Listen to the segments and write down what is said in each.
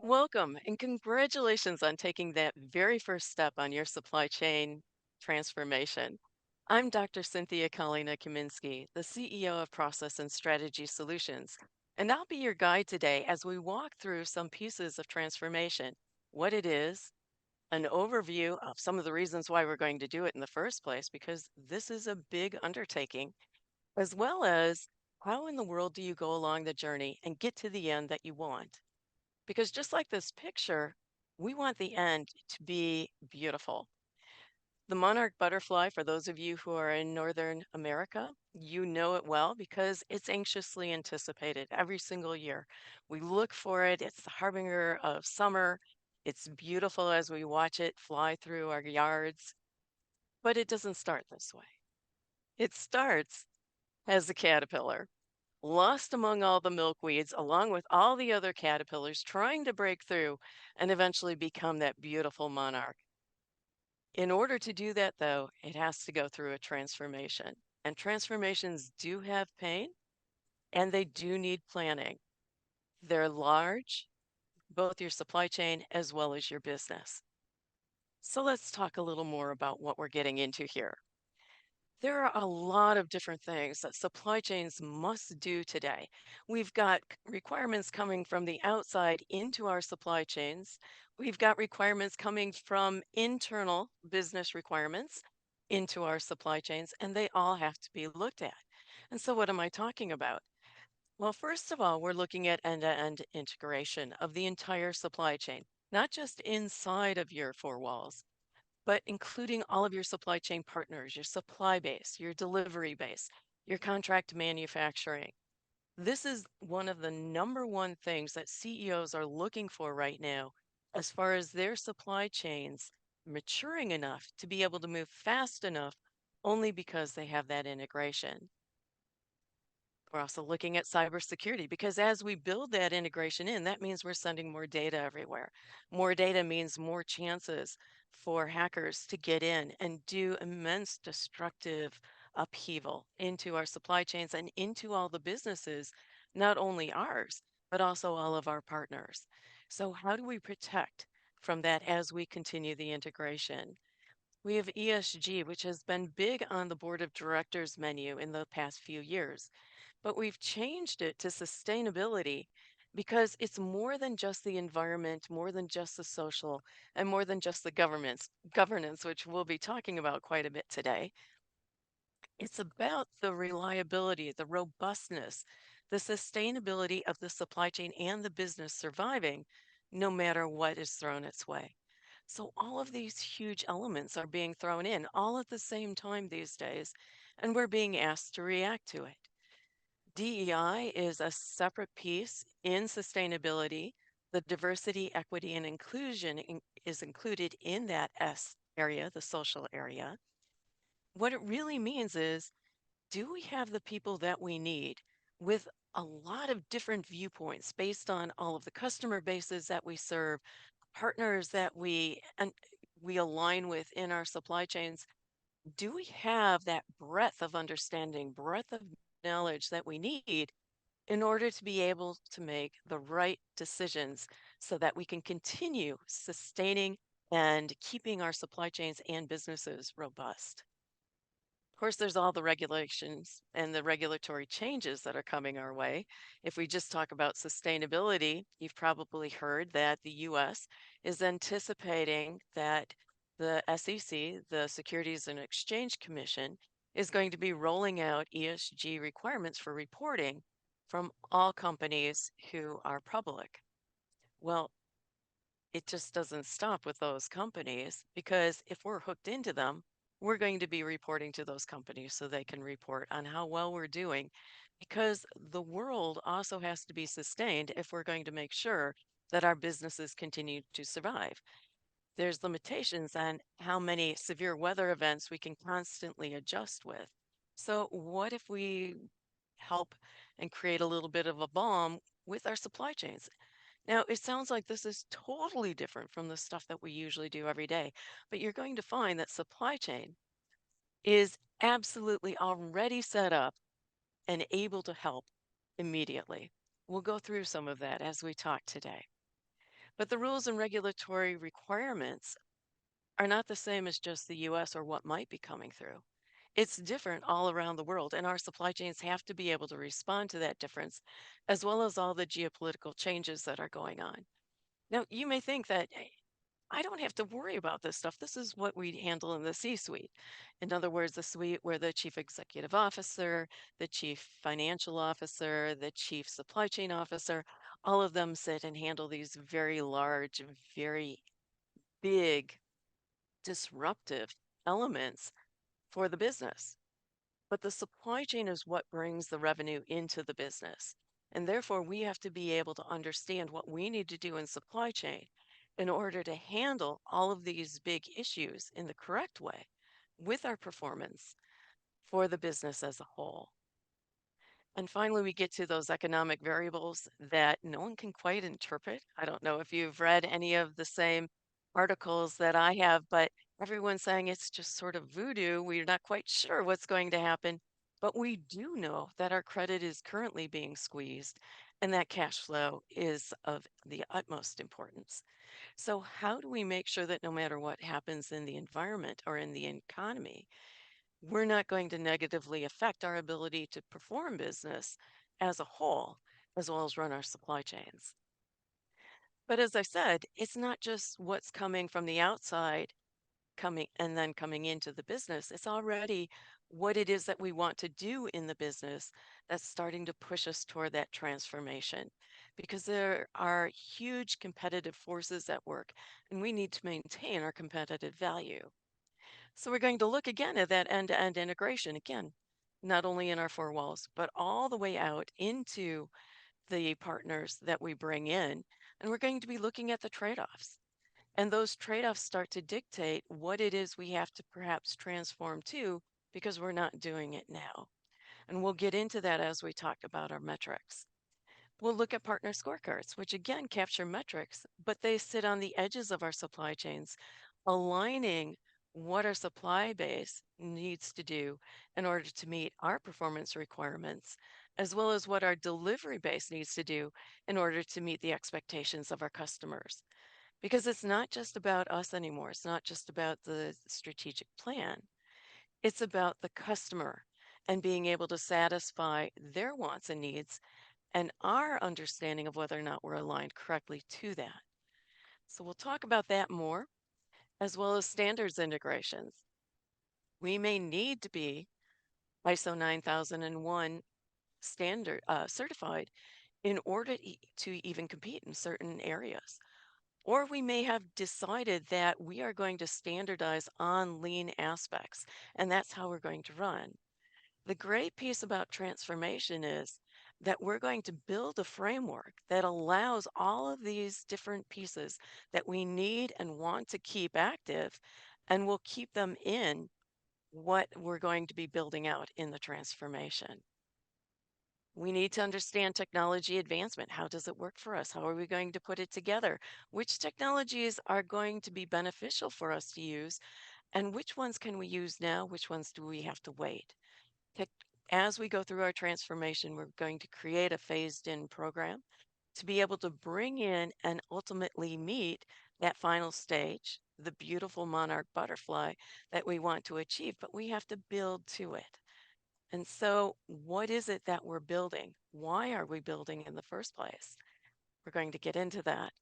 Welcome and congratulations on taking that very first step on your supply chain transformation. I'm Dr. Cynthia Kalina Kaminsky, the CEO of Process and Strategy Solutions, and I'll be your guide today as we walk through some pieces of transformation, what it is, an overview of some of the reasons why we're going to do it in the first place, because this is a big undertaking, as well as how in the world do you go along the journey and get to the end that you want. Because just like this picture, we want the end to be beautiful. The monarch butterfly, for those of you who are in Northern America, you know it well because it's anxiously anticipated every single year. We look for it, it's the harbinger of summer. It's beautiful as we watch it fly through our yards, but it doesn't start this way. It starts as a caterpillar, lost among all the milkweeds, along with all the other caterpillars trying to break through and eventually become that beautiful monarch. In order to do that, though, it has to go through a transformation. And transformations do have pain and they do need planning. They're large, both your supply chain as well as your business. So let's talk a little more about what we're getting into here. There are a lot of different things that supply chains must do today. We've got requirements coming from the outside into our supply chains. We've got requirements coming from internal business requirements into our supply chains, and they all have to be looked at. And so, what am I talking about? Well, first of all, we're looking at end to end integration of the entire supply chain, not just inside of your four walls, but including all of your supply chain partners, your supply base, your delivery base, your contract manufacturing. This is one of the number one things that CEOs are looking for right now as far as their supply chains maturing enough to be able to move fast enough only because they have that integration. We're also looking at cybersecurity because as we build that integration in, that means we're sending more data everywhere. More data means more chances for hackers to get in and do immense destructive upheaval into our supply chains and into all the businesses, not only ours, but also all of our partners. So, how do we protect from that as we continue the integration? We have ESG, which has been big on the board of directors menu in the past few years, but we've changed it to sustainability because it's more than just the environment, more than just the social, and more than just the governance, which we'll be talking about quite a bit today. It's about the reliability, the robustness, the sustainability of the supply chain and the business surviving no matter what is thrown its way. So all of these huge elements are being thrown in all at the same time these days, and we're being asked to react to it. DEI is a separate piece in sustainability. The diversity, equity, and inclusion is included in that S area, the social area. What it really means is, do we have the people that we need with a lot of different viewpoints based on all of the customer bases that we serve, partners that we align with in our supply chains? Do we have that breadth of understanding, breadth of knowledge that we need in order to be able to make the right decisions so that we can continue sustaining and keeping our supply chains and businesses robust? Of course, there's all the regulations and the regulatory changes that are coming our way. If we just talk about sustainability, you've probably heard that the US is anticipating that the SEC, the Securities and Exchange Commission, is going to be rolling out ESG requirements for reporting from all companies who are public. Well, it just doesn't stop with those companies because if we're hooked into them, we're going to be reporting to those companies so they can report on how well we're doing because the world also has to be sustained if we're going to make sure that our businesses continue to survive. There's limitations on how many severe weather events we can constantly adjust with. So, what if we help and create a little bit of a balm with our supply chains? Now, it sounds like this is totally different from the stuff that we usually do every day, but you're going to find that supply chain is absolutely already set up and able to help immediately. We'll go through some of that as we talk today. But the rules and regulatory requirements are not the same as just the US or what might be coming through. It's different all around the world, and our supply chains have to be able to respond to that difference, as well as all the geopolitical changes that are going on. Now, you may think that "Hey, I don't have to worry about this stuff. This is what we handle in the C suite." In other words, the suite where the chief executive officer, the chief financial officer, the chief supply chain officer, all of them sit and handle these very large, very big, disruptive elements for the business. But the supply chain is what brings the revenue into the business. And therefore, we have to be able to understand what we need to do in supply chain in order to handle all of these big issues in the correct way with our performance for the business as a whole. And finally, we get to those economic variables that no one can quite interpret. I don't know if you've read any of the same articles that I have, but everyone's saying it's just sort of voodoo. We're not quite sure what's going to happen. But we do know that our credit is currently being squeezed and that cash flow is of the utmost importance. So, how do we make sure that no matter what happens in the environment or in the economy, we're not going to negatively affect our ability to perform business as a whole, as well as run our supply chains? But as I said, it's not just what's coming from the outside coming and then coming into the business. It's already what it is that we want to do in the business that's starting to push us toward that transformation because there are huge competitive forces at work and we need to maintain our competitive value. So we're going to look again at that end-to-end integration again, not only in our four walls, but all the way out into the partners that we bring in. And we're going to be looking at the trade-offs. And those trade-offs start to dictate what it is we have to perhaps transform to because we're not doing it now. And we'll get into that as we talk about our metrics. We'll look at partner scorecards, which again capture metrics, but they sit on the edges of our supply chains, aligning what our supply base needs to do in order to meet our performance requirements, as well as what our delivery base needs to do in order to meet the expectations of our customers. Because it's not just about us anymore, it's not just about the strategic plan, it's about the customer and being able to satisfy their wants and needs and our understanding of whether or not we're aligned correctly to that. So we'll talk about that more, as well as standards integrations. We may need to be ISO 9001 standard certified in order to even compete in certain areas. Or we may have decided that we are going to standardize on lean aspects, and that's how we're going to run. The great piece about transformation is that we're going to build a framework that allows all of these different pieces that we need and want to keep active, and we'll keep them in what we're going to be building out in the transformation. We need to understand technology advancement. How does it work for us? How are we going to put it together? Which technologies are going to be beneficial for us to use? And which ones can we use now? Which ones do we have to wait? Tech- As we go through our transformation, we're going to create a phased in program to be able to bring in and ultimately meet that final stage, the beautiful monarch butterfly that we want to achieve, but we have to build to it. And so, what is it that we're building? Why are we building in the first place? We're going to get into that.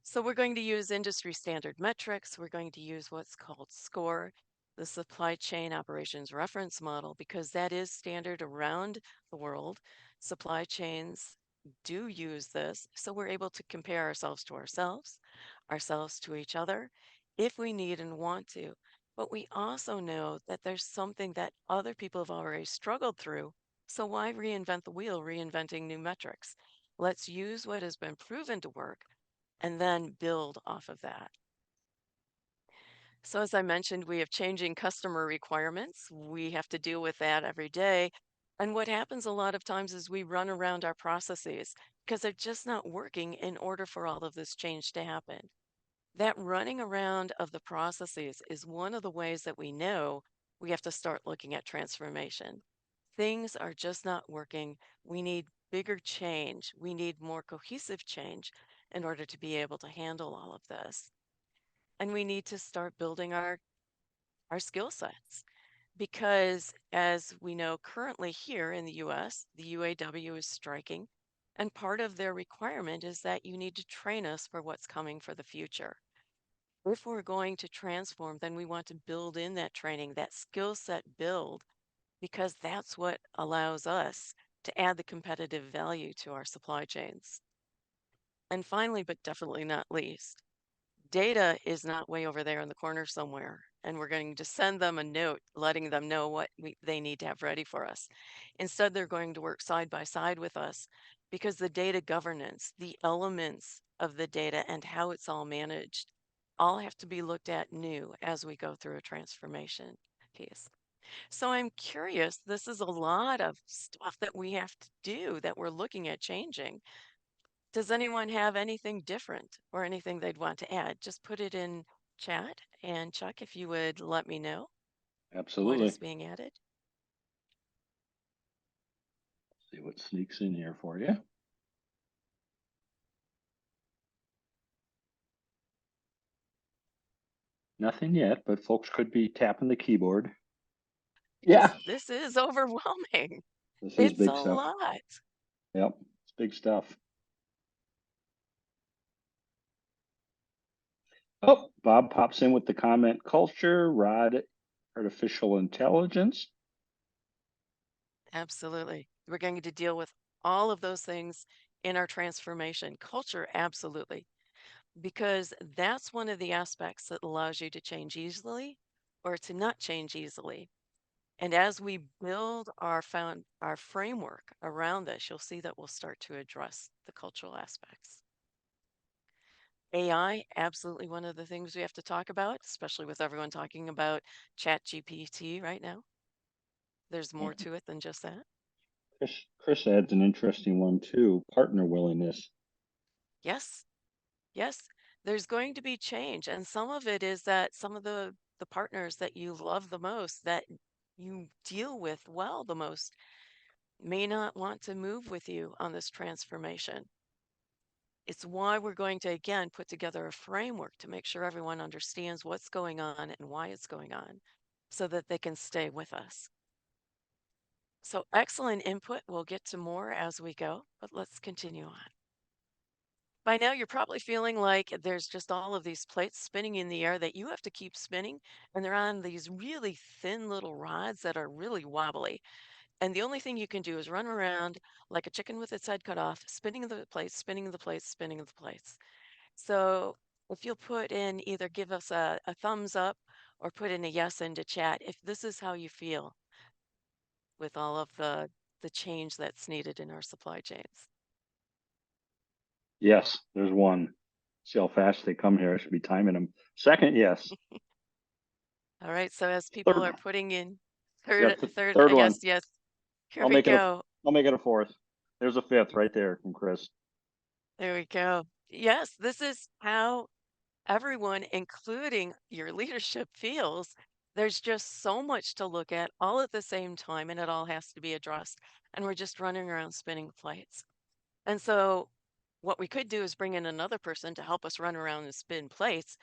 So we're going to use industry standard metrics. We're going to use what's called SCOR, the Supply Chain Operations Reference Model, because that is standard around the world. Supply chains do use this, so we're able to compare ourselves to ourselves to each other, if we need and want to. But we also know that there's something that other people have already struggled through. So why reinvent the wheel, reinventing new metrics? Let's use what has been proven to work and then build off of that. So as I mentioned, we have changing customer requirements. We have to deal with that every day. And what happens a lot of times is we run around our processes because they're just not working in order for all of this change to happen. That running around of the processes is one of the ways that we know we have to start looking at transformation. Things are just not working. We need bigger change. We need more cohesive change. in order to be able to handle all of this. And we need to start building our skill sets because, as we know currently here in the US, the UAW is striking. And part of their requirement is that you need to train us for what's coming for the future. If we're going to transform, then we want to build in that training, that skill set build, because that's what allows us to add the competitive value to our supply chains. And finally, but definitely not least, data is not way over there in the corner somewhere, and we're going to send them a note letting them know what they need to have ready for us. Instead, they're going to work side by side with us because the data governance, the elements of the data and how it's all managed, all have to be looked at new as we go through a transformation piece. So I'm curious, this is a lot of stuff that we have to do that we're looking at changing. Does anyone have anything different or anything they'd want to add? Just put it in chat. And Chuck, if you would let me know what Absolutely. is being added. See what sneaks in here for you. Nothing yet, but folks could be tapping the keyboard. Yes, Yeah, this is overwhelming. this is It's a big stuff. lot. Yep, it's big stuff. Oh, Bob pops in with the comment culture, Rod, artificial intelligence. Absolutely. We're going to deal with all of those things in our transformation. Culture, absolutely. Because that's one of the aspects that allows you to change easily or to not change easily. And as we build our framework around this, you'll see that we'll start to address the cultural aspects. AI, absolutely one of the things we have to talk about, especially with everyone talking about Chat GPT right now. There's more to it than just that. Chris adds an interesting one too, partner willingness. Yes, yes, there's going to be change. And some of it is that some of the partners that you love the most, that you deal with well the most, may not want to move with you on this transformation. It's why we're going to, again, put together a framework to make sure everyone understands what's going on and why it's going on so that they can stay with us. So excellent input. We'll get to more as we go, but let's continue on. By now, you're probably feeling like there's just all of these plates spinning in the air that you have to keep spinning, and they're on these really thin little rods that are really wobbly. And the only thing you can do is run around like a chicken with its head cut off, spinning the plates, spinning the plates, spinning the plates. So if you'll put in either give us a thumbs up or put in a yes into chat if this is how you feel with all of the change that's needed in our supply chains. Yes, there's one. See how fast they come here. I should be timing them. Second, yes. All right, so as people Third, are putting in yeah, third, third yes, one. yes, here I'll we make it a. go. I'll make it a fourth. There's a fifth right there from Chris. There we go. Yes, this is how everyone, including your leadership, feels. There's just so much to look at all at the same time, and it all has to be addressed. And we're just running around spinning plates. And so, what we could do is bring in another person to help us run around and spin plates,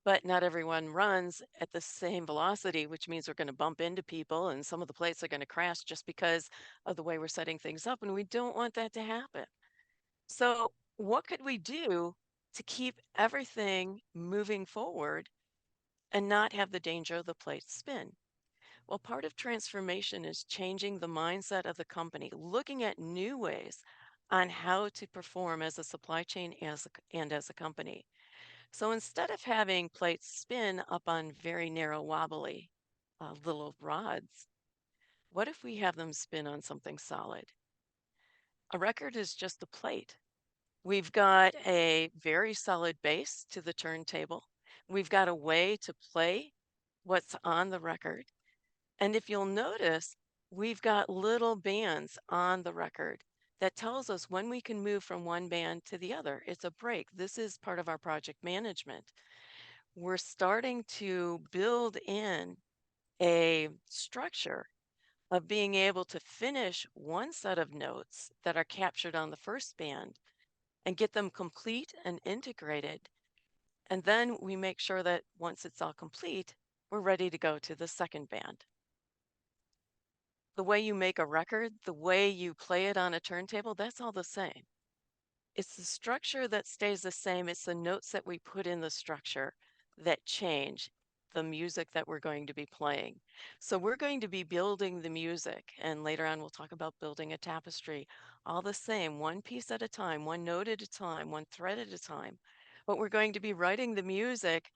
but not everyone runs at the same velocity, which means we're going to bump into people, and some of the plates are going to crash just because of the way we're setting things up. And we don't want that to happen. So, what could we do to keep everything moving forward and not have the danger of the plate spin? Well, part of transformation is changing the mindset of the company, looking at new ways on how to perform as a supply chain and as a company. So instead of having plates spin up on very narrow, wobbly little rods, what if we have them spin on something solid? A record is just a plate. We've got a very solid base to the turntable. We've got a way to play what's on the record. And if you'll notice, we've got little bands on the record that tells us when we can move from one band to the other. It's a break. This is part of our project management. We're starting to build in a structure of being able to finish one set of notes that are captured on the first band and get them complete and integrated. And then we make sure that once it's all complete, we're ready to go to the second band. The way you make a record, the way you play it on a turntable, that's all the same. It's the structure that stays the same. It's the notes that we put in the structure that change the music that we're going to be playing. So we're going to be building the music, and later on we'll talk about building a tapestry, all the same, one piece at a time, one note at a time, one thread at a time. But we're going to be writing the music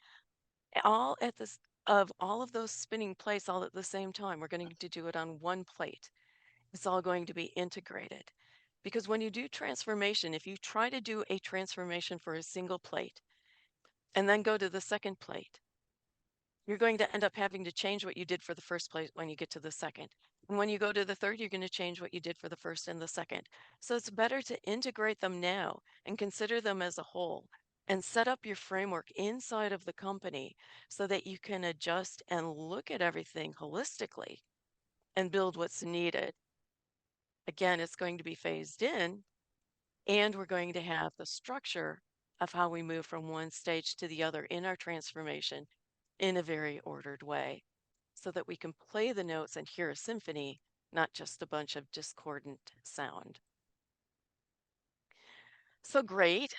all at this of all of those spinning plates all at the same time. We're going to do it on one plate. It's all going to be integrated. Because when you do transformation, if you try to do a transformation for a single plate and then go to the second plate, you're going to end up having to change what you did for the first plate when you get to the second. And when you go to the third, you're going to change what you did for the first and the second. So it's better to integrate them now and consider them as a whole and set up your framework inside of the company so that you can adjust and look at everything holistically and build what's needed. Again, it's going to be phased in, and we're going to have the structure of how we move from one stage to the other in our transformation in a very ordered way so that we can play the notes and hear a symphony, not just a bunch of discordant sound. So great.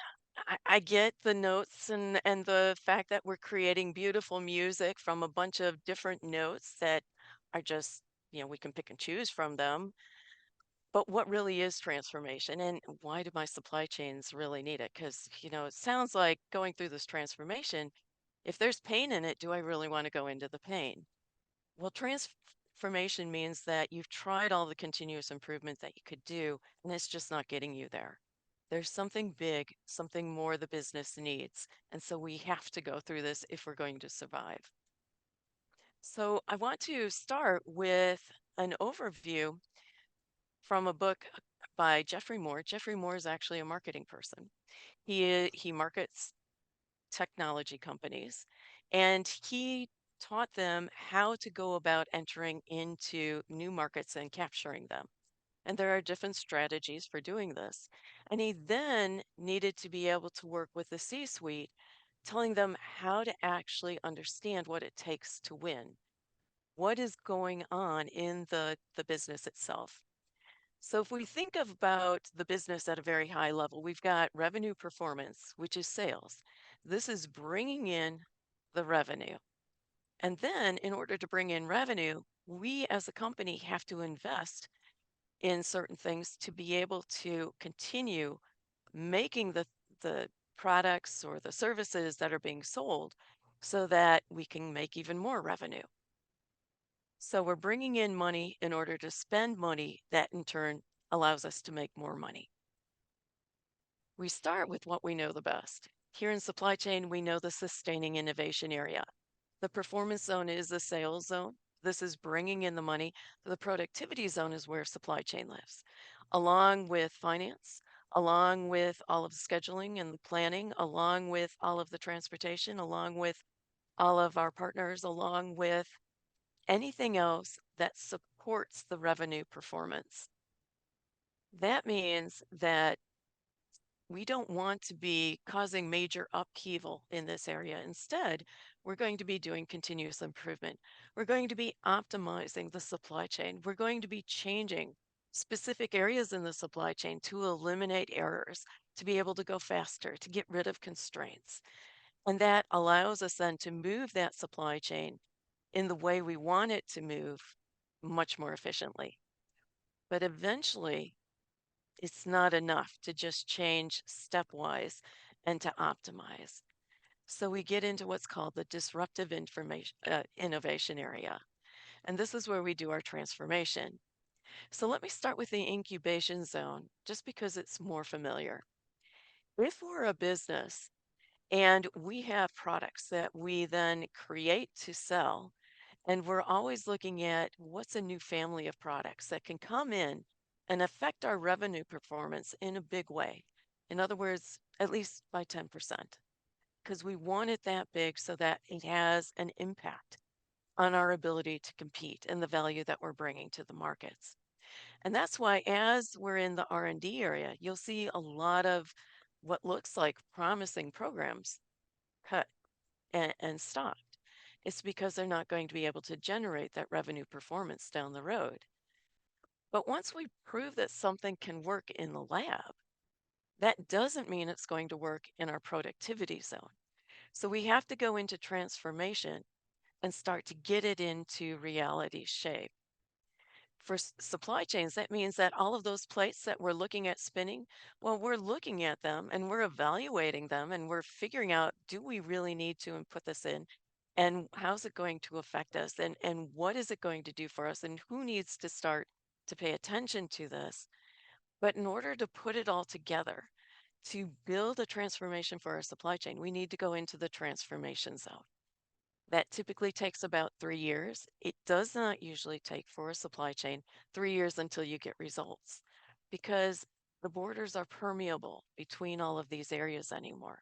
I get the notes and the fact that we're creating beautiful music from a bunch of different notes that are just, we can pick and choose from them. But what really is transformation, and why do my supply chains really need it? Because, it sounds like going through this transformation, if there's pain in it, do I really want to go into the pain? Well, transformation means that you've tried all the continuous improvement that you could do, and it's just not getting you there. There's something big, something more the business needs. And so we have to go through this if we're going to survive. So I want to start with an overview from a book by Jeffrey Moore. Jeffrey Moore is actually a marketing person. He markets technology companies, and he taught them how to go about entering into new markets and capturing them. And there are different strategies for doing this. And he then needed to be able to work with the C-suite, telling them how to actually understand what it takes to win. What is going on in the business itself? So if we think about the business at a very high level, we've got revenue performance, which is sales. This is bringing in the revenue. And then in order to bring in revenue, we as a company have to invest in certain things to be able to continue making the products or the services that are being sold so that we can make even more revenue. So we're bringing in money in order to spend money that in turn allows us to make more money. We start with what we know the best. Here in supply chain, we know the sustaining innovation area. The performance zone is the sales zone. This is bringing in the money. The productivity zone is where supply chain lives, along with finance, along with all of the scheduling and the planning, along with all of the transportation, along with all of our partners, along with anything else that supports the revenue performance. That means that we don't want to be causing major upheaval in this area. Instead, we're going to be doing continuous improvement. We're going to be optimizing the supply chain. We're going to be changing specific areas in the supply chain to eliminate errors, to be able to go faster, to get rid of constraints. And that allows us then to move that supply chain in the way we want it to move much more efficiently. But eventually, it's not enough to just change stepwise and to optimize. So we get into what's called the disruptive information innovation area. And this is where we do our transformation. So let me start with the incubation zone, just because it's more familiar. If we're a business and we have products that we then create to sell, and we're always looking at what's a new family of products that can come in and affect our revenue performance in a big way. In other words, at least by 10%, because we want it that big so that it has an impact on our ability to compete and the value that we're bringing to the markets. And that's why as we're in the R&D area, you'll see a lot of what looks like promising programs cut and stopped. It's because they're not going to be able to generate that revenue performance down the road. But once we prove that something can work in the lab, that doesn't mean it's going to work in our productivity zone. So we have to go into transformation and start to get it into reality shape. For supply chains, that means that all of those plates that we're looking at spinning, well, we're looking at them and we're evaluating them and we're figuring out, do we really need to and put this in? And how's it going to affect us? And what is it going to do for us? And who needs to start to pay attention to this? But in order to put it all together, to build a transformation for our supply chain, we need to go into the transformation zone. That typically takes about 3 years. It does not usually take for a supply chain 3 years until you get results because the borders are permeable between all of these areas anymore.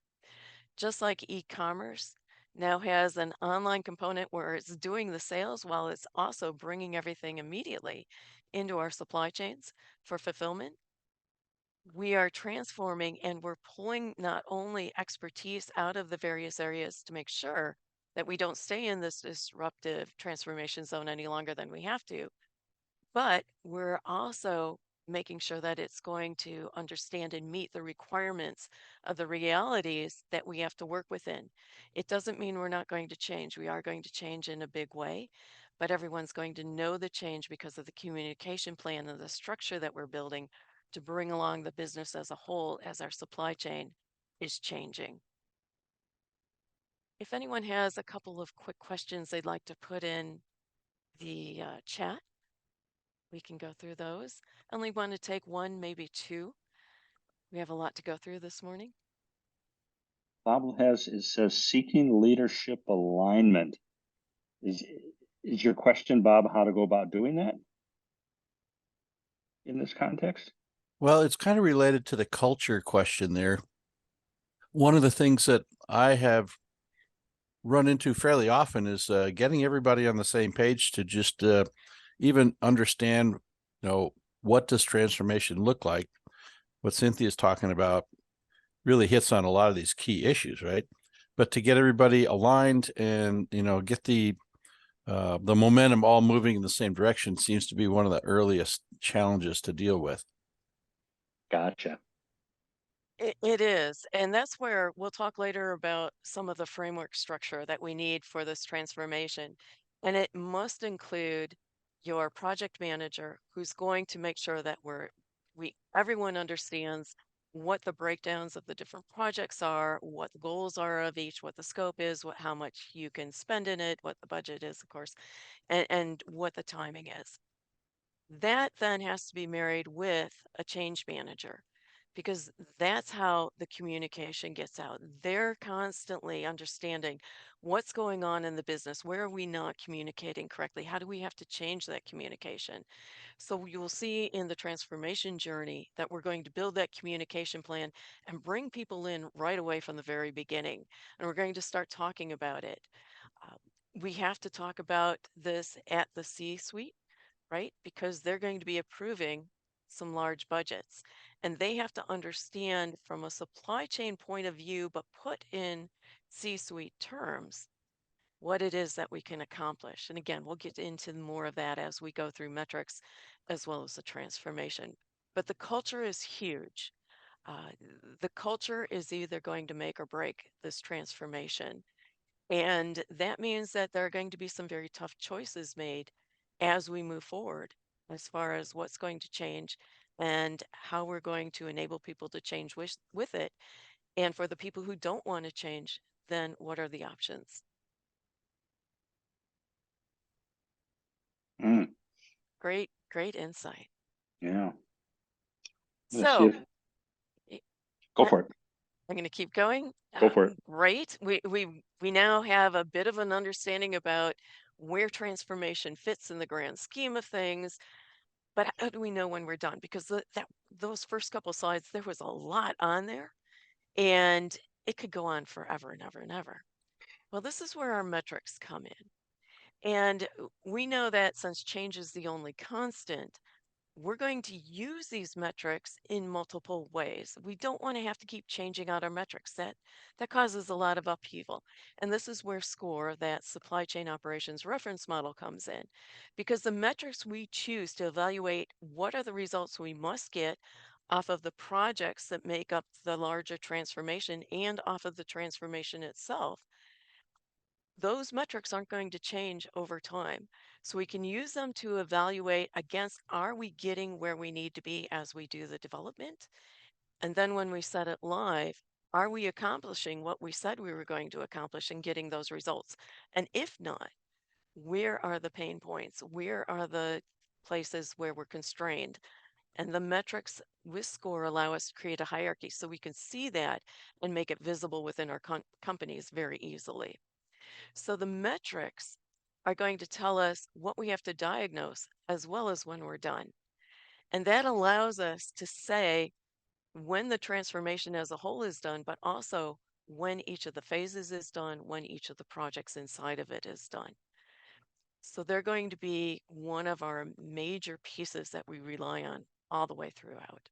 Just like e-commerce now has an online component where it's doing the sales while it's also bringing everything immediately into our supply chains for fulfillment. We are transforming and we're pulling not only expertise out of the various areas to make sure that we don't stay in this disruptive transformation zone any longer than we have to, but we're also making sure that it's going to understand and meet the requirements of the realities that we have to work within. It doesn't mean we're not going to change. We are going to change in a big way, but everyone's going to know the change because of the communication plan and the structure that we're building to bring along the business as a whole as our supply chain is changing. If anyone has a couple of quick questions they'd like to put in the chat, we can go through those. Only want to take one, maybe two. We have a lot to go through this morning. Bob has it says seeking leadership alignment. Is is your question, Bob, how to go about doing that in this context? Well, it's kind of related to the culture question there. One of the things that I have run into fairly often is getting everybody on the same page to just even understand, what does transformation look like? What Cynthia's talking about really hits on a lot of these key issues, right? But to get everybody aligned and get the momentum all moving in the same direction seems to be one of the earliest challenges to deal with. Gotcha. It is. And that's where we'll talk later about some of the framework structure that we need for this transformation. And it must include your project manager who's going to make sure that everyone understands what the breakdowns of the different projects are, what the goals are of each, what the scope is, how much you can spend in it, what the budget is, of course, and what the timing is. That then has to be married with a change manager because that's how the communication gets out. They're constantly understanding what's going on in the business. Where are we not communicating correctly? How do we have to change that communication? So you'll see in the transformation journey that we're going to build that communication plan and bring people in right away from the very beginning. And we're going to start talking about it. Uh, we have to talk about this at the C-suite, right? Because they're going to be approving some large budgets and they have to understand from a supply chain point of view, but put in C-suite terms, what it is that we can accomplish. And again, we'll get into more of that as we go through metrics as well as the transformation. But the culture is huge. Uh, the culture is either going to make or break this transformation. And that means that there are going to be some very tough choices made as we move forward as far as what's going to change and how we're going to enable people to change with it. And for the people who don't want to change, then what are the options? Mm, Great, great insight. yeah. Let's see So if i- go I- for it. I'm going to keep going. Go for it. Great. We now have a bit of an understanding about where transformation fits in the grand scheme of things. But how do we know when we're done? Because those first couple slides, there was a lot on there, and it could go on forever and ever and ever. Well, this is where our metrics come in. And we know that since change is the only constant, we're going to use these metrics in multiple ways. We don't want to have to keep changing out our metrics. That causes a lot of upheaval. And this is where SCORE, that supply chain operations reference model, comes in. Because the metrics we choose to evaluate what are the results we must get off of the projects that make up the larger transformation and off of the transformation itself, those metrics aren't going to change over time. So we can use them to evaluate against, are we getting where we need to be as we do the development? And then when we set it live, are we accomplishing what we said we were going to accomplish and getting those results? And if not, where are the pain points? Where are the places where we're constrained? And the metrics with SCORE allow us to create a hierarchy so we can see that and make it visible within our companies very easily. So the metrics are going to tell us what we have to diagnose as well as when we're done. And that allows us to say when the transformation as a whole is done, but also when each of the phases is done, when each of the projects inside of it is done. So they're going to be one of our major pieces that we rely on all the way throughout.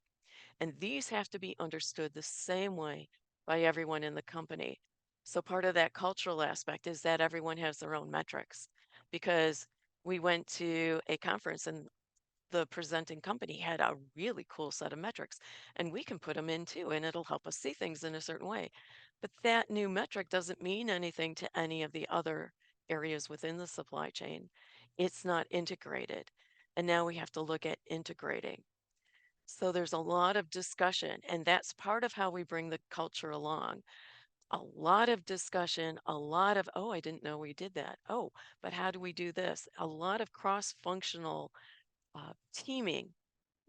And these have to be understood the same way by everyone in the company. So part of that cultural aspect is that everyone has their own metrics, because we went to a conference and the presenting company had a really cool set of metrics, and we can put them in too, and it'll help us see things in a certain way. But that new metric doesn't mean anything to any of the other areas within the supply chain. It's not integrated. And now we have to look at integrating. So there's a lot of discussion, and that's part of how we bring the culture along. A lot of discussion, a lot of, oh, I didn't know we did that. Oh, but how do we do this? A lot of cross-functional teaming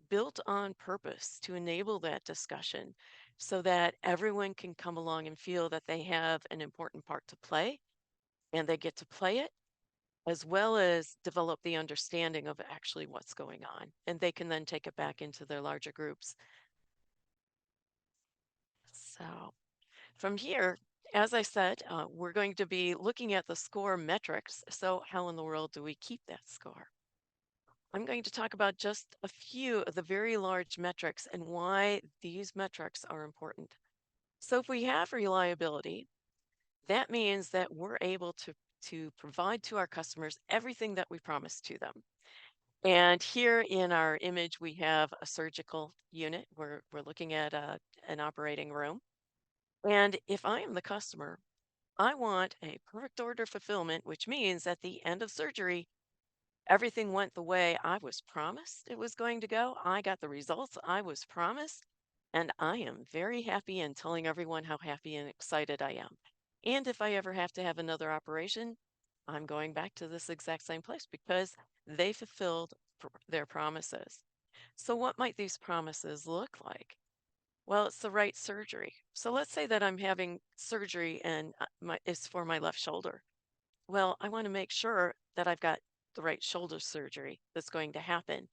built on purpose to enable that discussion so that everyone can come along and feel that they have an important part to play and they get to play it, as well as develop the understanding of actually what's going on. And they can then take it back into their larger groups. So from here, as I said, we're going to be looking at the SCORE metrics. So how in the world do we keep that score? I'm going to talk about just a few of the very large metrics and why these metrics are important. So if we have reliability, that means that we're able to provide to our customers everything that we promised to them. And here in our image, we have a surgical unit. We're looking at an operating room. And if I am the customer, I want a perfect order fulfillment, which means at the end of surgery, everything went the way I was promised it was going to go. I got the results I was promised, and I am very happy and telling everyone how happy and excited I am. And if I ever have to have another operation, I'm going back to this exact same place because they fulfilled their promises. So, what might these promises look like? Well, it's the right surgery. So let's say that I'm having surgery and it's for my left shoulder. Well, I want to make sure that I've got the right shoulder surgery that's going to happen,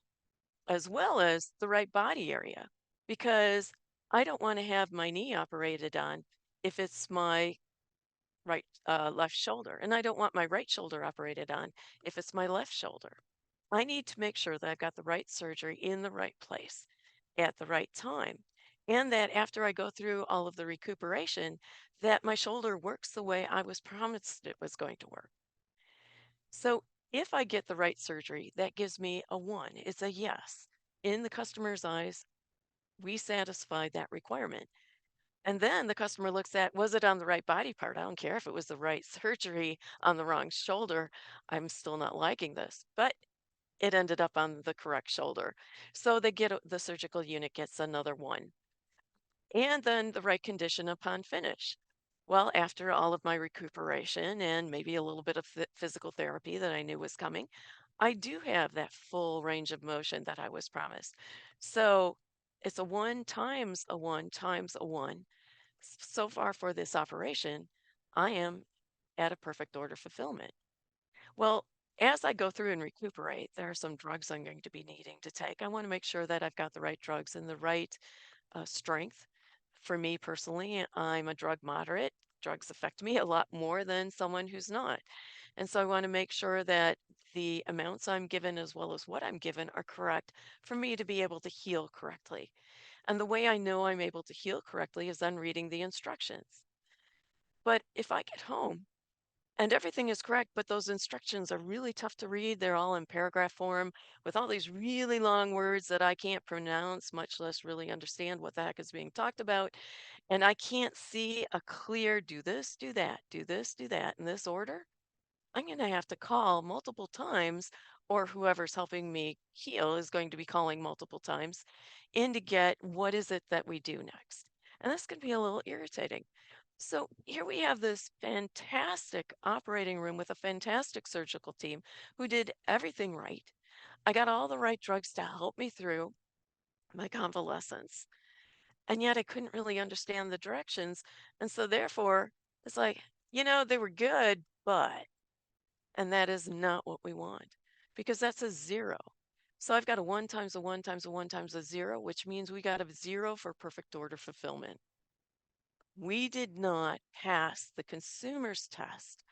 as well as the right body area, because I don't want to have my knee operated on if it's my left shoulder, and I don't want my right shoulder operated on if it's my left shoulder. I need to make sure that I've got the right surgery in the right place at the right time. And that after I go through all of the recuperation, that my shoulder works the way I was promised it was going to work. So if I get the right surgery, that gives me a one. It's a yes. In the customer's eyes, we satisfied that requirement. And then the customer looks at, was it on the right body part? I don't care if it was the right surgery on the wrong shoulder. I'm still not liking this. But it ended up on the correct shoulder. So the surgical unit gets another one. And then the right condition upon finish. Well, after all of my recuperation and maybe a little bit of physical therapy that I knew was coming, I do have that full range of motion that I was promised. So it's a one times a one times a one. So far for this operation, I am at a perfect order fulfillment. Well, as I go through and recuperate, there are some drugs I'm going to be needing to take. I want to make sure that I've got the right drugs and the right strength. For me personally, I'm a drug moderate. Drugs affect me a lot more than someone who's not. And so I want to make sure that the amounts I'm given as well as what I'm given are correct for me to be able to heal correctly. And the way I know I'm able to heal correctly is then reading the instructions. But if I get home and everything is correct, but those instructions are really tough to read, they're all in paragraph form with all these really long words that I can't pronounce, much less really understand what the heck is being talked about. And I can't see a clear do this, do that, do this, do that in this order. I'm going to have to call multiple times, or whoever's helping me heal is going to be calling multiple times in to get what is it that we do next. And that's going to be a little irritating. So here we have this fantastic operating room with a fantastic surgical team who did everything right. I got all the right drugs to help me through my convalescence. And yet I couldn't really understand the directions. And so therefore, it's like, they were good, but and that is not what we want because that's a zero. So I've got a one times a one times a one times a zero, which means we got a zero for perfect order fulfillment. We did not pass the consumer's test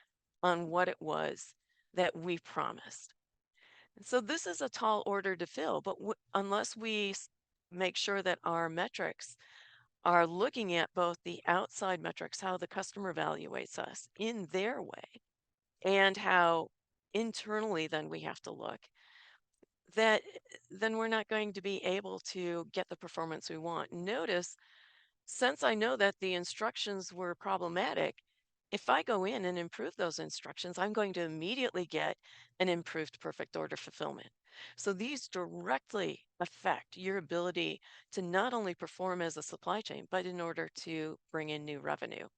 on what it was that we promised. And so this is a tall order to fill, but unless we make sure that our metrics are looking at both the outside metrics, how the customer evaluates us in their way, and how internally then we have to look that then we're not going to be able to get the performance we want. Notice, since I know that the instructions were problematic, if I go in and improve those instructions, I'm going to immediately get an improved perfect order fulfillment. So these directly affect your ability to not only perform as a supply chain, but in order to bring in new revenue.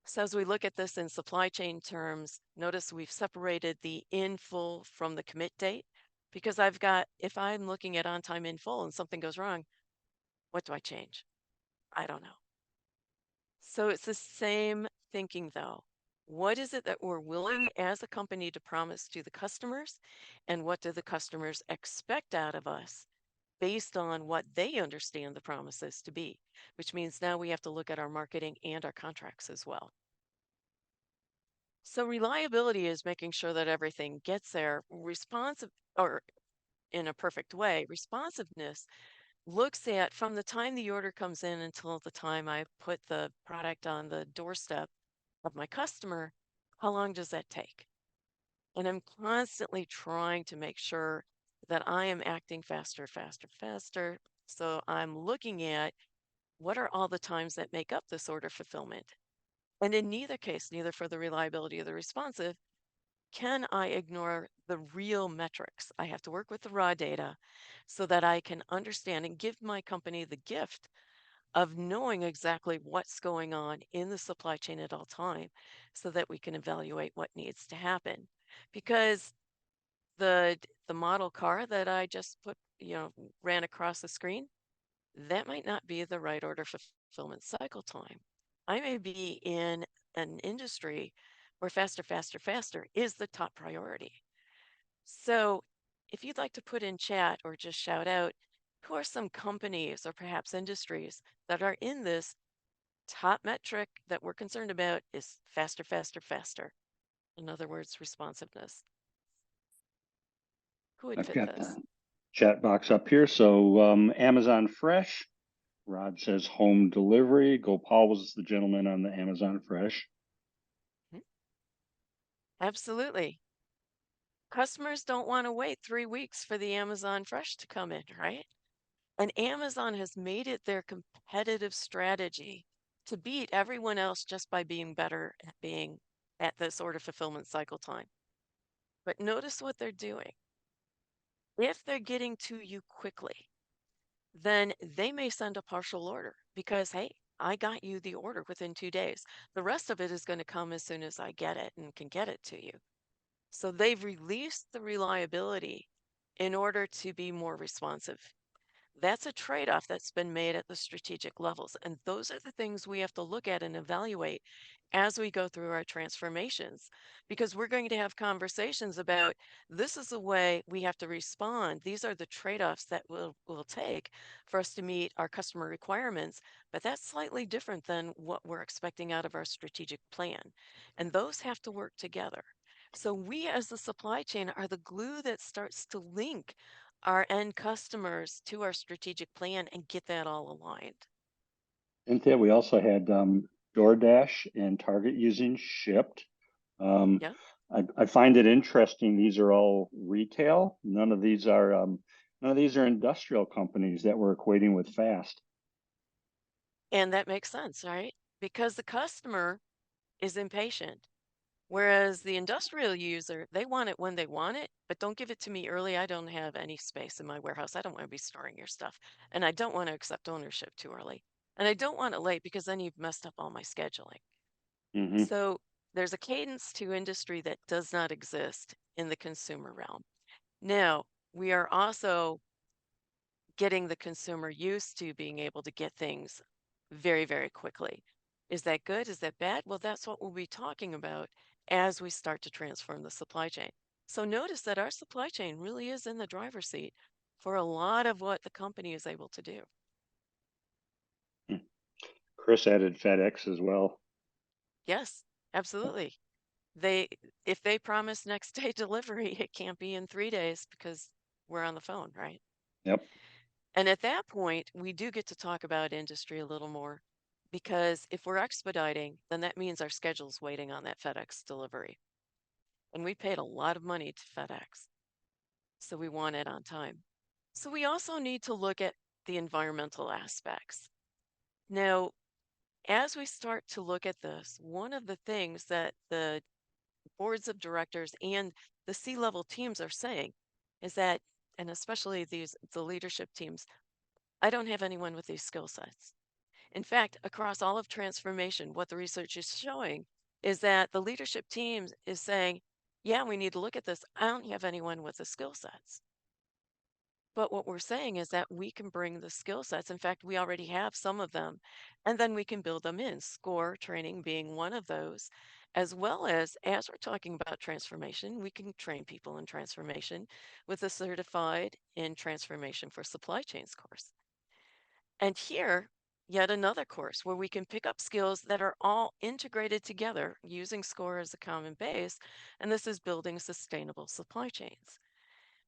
So as we look at this in supply chain terms, notice we've separated the in full from the commit date because if I'm looking at on time in full and something goes wrong, what do I change? I don't know. So it's the same thinking though. What is it that we're willing as a company to promise to the customers? And what do the customers expect out of us based on what they understand the promises to be? Which means now we have to look at our marketing and our contracts as well. So reliability is making sure that everything gets there. Responsive or in a perfect way. Responsiveness looks at from the time the order comes in until the time I put the product on the doorstep of my customer, how long does that take? And I'm constantly trying to make sure that I am acting faster, faster, faster. So I'm looking at what are all the times that make up this order fulfillment. And in neither case, neither for the reliability or the responsive, can I ignore the real metrics? I have to work with the raw data so that I can understand and give my company the gift of knowing exactly what's going on in the supply chain at all time so that we can evaluate what needs to happen. Because the model car that I just ran across the screen, that might not be the right order fulfillment cycle time. I may be in an industry where faster, faster, faster is the top priority. So if you'd like to put in chat or just shout out, who are some companies or perhaps industries that are in this top metric that we're concerned about is faster, faster, faster. In other words, responsiveness. Who would I've fit got this? the chat box up here. So Amazon Fresh. Rod says home delivery. Gopal was the gentleman on the Amazon Fresh. Hmm? Absolutely. Customers don't want to wait 3 weeks for the Amazon Fresh to come in, right? And Amazon has made it their competitive strategy to beat everyone else just by being better at being at this order fulfillment cycle time. But notice what they're doing. If they're getting to you quickly, then they may send a partial order because, hey, I got you the order within 2 days. The rest of it is going to come as soon as I get it and can get it to you. So they've released the reliability in order to be more responsive. That's a trade-off that's been made at the strategic levels. And those are the things we have to look at and evaluate as we go through our transformations, because we're going to have conversations about this is the way we have to respond. These are the trade-offs that we'll take for us to meet our customer requirements, but that's slightly different than what we're expecting out of our strategic plan. And those have to work together. So we as the supply chain are the glue that starts to link our end customers to our strategic plan and get that all aligned. Cynthia, we also had DoorDash and Target using Shipped. Um, Yeah. I find it interesting. These are all retail. None of these are industrial companies that we're equating with fast. And that makes sense, right? Because the customer is impatient. Whereas the industrial user, they want it when they want it, but don't give it to me early. I don't have any space in my warehouse. I don't want to be storing your stuff. And I don't want to accept ownership too early. And I don't want it late because then you've messed up all my scheduling. Hmm. So there's a cadence to industry that does not exist in the consumer realm. Now, we are also getting the consumer used to being able to get things very, very quickly. Is that good? Is that bad? Well, that's what we'll be talking about as we start to transform the supply chain. So notice that our supply chain really is in the driver's seat for a lot of what the company is able to do. Chris added FedEx as well. Yes, absolutely. They if they promise next day delivery, it can't be in 3 days because we're on the phone, right? Yep. And at that point, we do get to talk about industry a little more because if we're expediting, then that means our schedule's waiting on that FedEx delivery. And we paid a lot of money to FedEx, so we want it on time. So we also need to look at the environmental aspects. Now, as we start to look at this, one of the things that the boards of directors and the C-level teams are saying is that, and especially the leadership teams, I don't have anyone with these skill sets. In fact, across all of transformation, what the research is showing is that the leadership team is saying, yeah, we need to look at this. I don't have anyone with the skill sets. But what we're saying is that we can bring the skill sets. In fact, we already have some of them, and then we can build them in, SCORE training being one of those, as well as we're talking about transformation, we can train people in transformation with a certified in transformation for supply chains course. And here, yet another course where we can pick up skills that are all integrated together using SCORE as a common base. And this is building sustainable supply chains.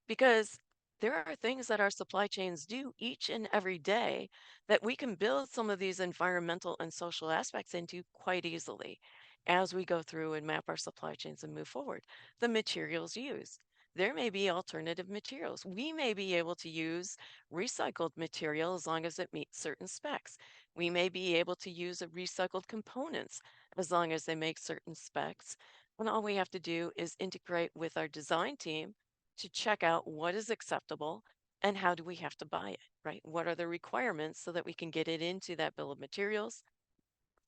Because there are things that our supply chains do each and every day that we can build some of these environmental and social aspects into quite easily as we go through and map our supply chains and move forward. The materials used. There may be alternative materials. We may be able to use recycled material as long as it meets certain specs. We may be able to use a recycled components as long as they make certain specs. And all we have to do is integrate with our design team to check out what is acceptable and how do we have to buy it, right? What are the requirements so that we can get it into that bill of materials?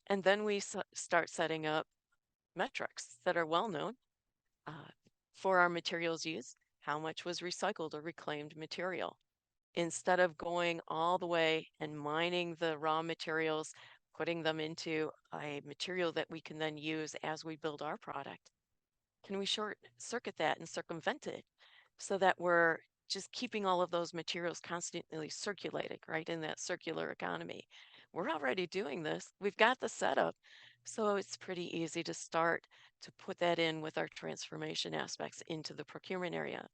And then we start setting up metrics that are well known uh, for our materials used. How much was recycled or reclaimed material? Instead of going all the way and mining the raw materials, putting them into a material that we can then use as we build our product, can we short circuit that and circumvent it so that we're just keeping all of those materials constantly circulating, right, in that circular economy? We're already doing this. We've got the setup. So it's pretty easy to start to put that in with our transformation aspects into the procurement area.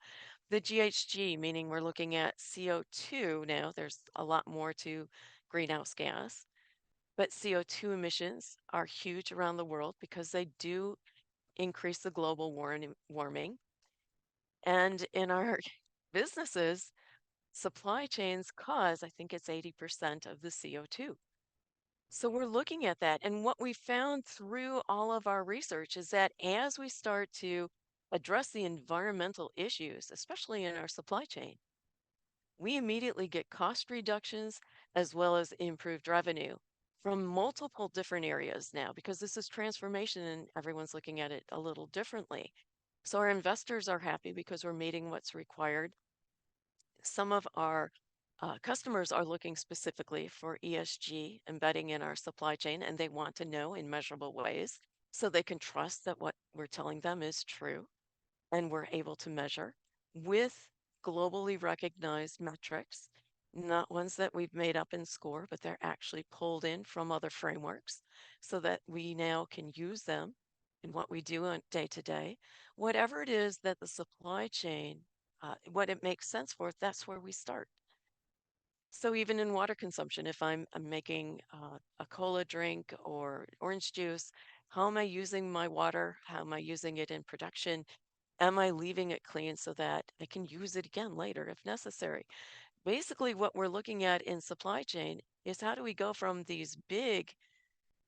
The GHG, meaning we're looking at CO2 now, there's a lot more to greenhouse gas, but CO2 emissions are huge around the world because they do increase the global warming. And in our businesses, supply chains cause, I think it's 80% of the CO2. So we're looking at that. And what we found through all of our research is that as we start to address the environmental issues, especially in our supply chain, we immediately get cost reductions as well as improved revenue from multiple different areas now because this is transformation and everyone's looking at it a little differently. So our investors are happy because we're meeting what's required. Some of our customers are looking specifically for ESG embedding in our supply chain, and they want to know in measurable ways so they can trust that what we're telling them is true and we're able to measure with globally recognized metrics, not ones that we've made up in SCORE, but they're actually pulled in from other frameworks so that we now can use them in what we do on day to day, whatever it is that the supply chain, what it makes sense for, that's where we start. So even in water consumption, if I'm making a cola drink or orange juice, how am I using my water? How am I using it in production? Am I leaving it clean so that I can use it again later if necessary? Basically, what we're looking at in supply chain is how do we go from these big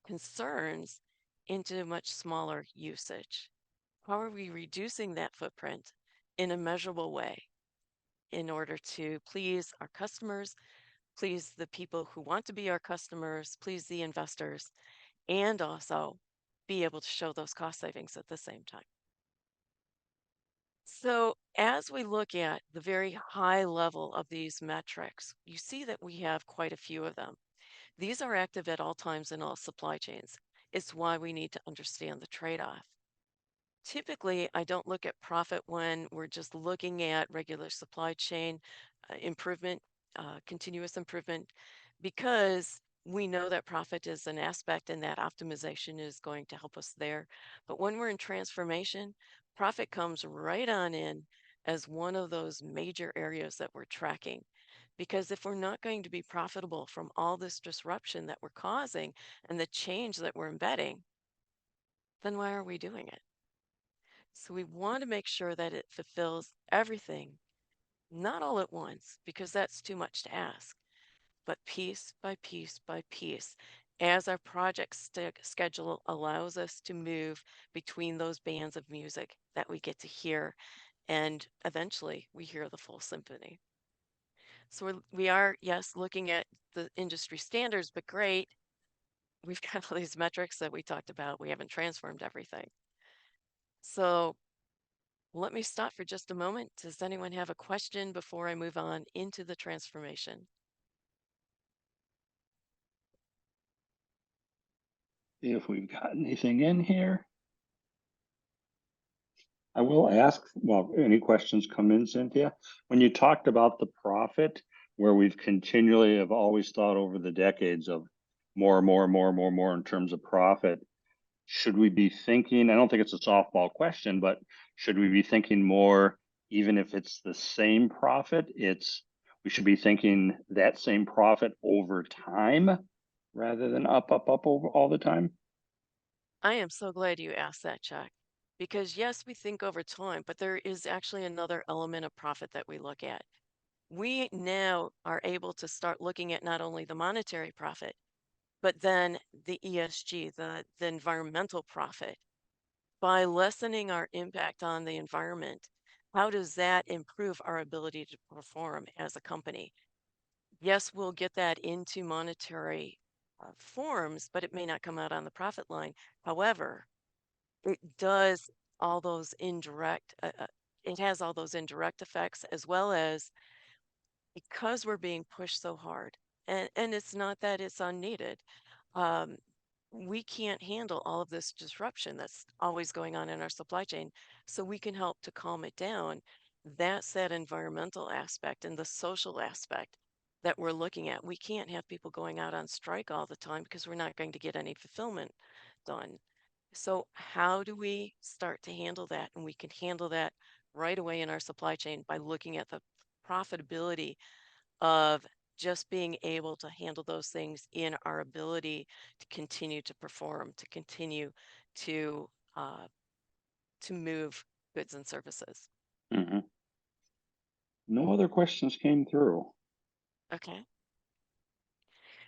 concerns into much smaller usage? How are we reducing that footprint in a measurable way in order to please our customers, please the people who want to be our customers, please the investors, and also be able to show those cost savings at the same time? So, as we look at the very high level of these metrics, you see that we have quite a few of them. These are active at all times in all supply chains. It's why we need to understand the trade off. Typically, I don't look at profit when we're just looking at regular supply chain improvement, continuous improvement, because we know that profit is an aspect and that optimization is going to help us there. But when we're in transformation, profit comes right on in as one of those major areas that we're tracking. Because if we're not going to be profitable from all this disruption that we're causing and the change that we're embedding, then why are we doing it? So we want to make sure that it fulfills everything, not all at once, because that's too much to ask, but piece by piece by piece, as our project schedule allows us to move between those bands of music that we get to hear, and eventually we hear the full symphony. So we are, yes, looking at the industry standards, but great. We've got all these metrics that we talked about. We haven't transformed everything. So let me stop for just a moment. Does anyone have a question before I move on into the transformation? See if we've got anything in here. I will ask, well, any questions come in, Cynthia? When you talked about the profit, where we've continually have always thought over the decades of more and more and more and more and more in terms of profit, should we be thinking, I don't think it's a softball question, but should we be thinking more, even if it's the same profit, we should be thinking that same profit over time rather than up over all the time? I am so glad you asked that, Chuck, because yes, we think over time, but there is actually another element of profit that we look at. We now are able to start looking at not only the monetary profit, but then the ESG, the environmental profit. By lessening our impact on the environment, how does that improve our ability to perform as a company? Yes, we'll get that into monetary forms, but it may not come out on the profit line. However, it does all those indirect, it has all those indirect effects as well as because we're being pushed so hard. And it's not that it's unneeded. Um, we can't handle all of this disruption that's always going on in our supply chain. So we can help to calm it down. That's that environmental aspect and the social aspect that we're looking at. We can't have people going out on strike all the time because we're not going to get any fulfillment done. So, how do we start to handle that? And we can handle that right away in our supply chain by looking at the profitability of just being able to handle those things in our ability to continue to perform, to continue to uh, to move goods and services. Mhm. No other questions came through. Okay.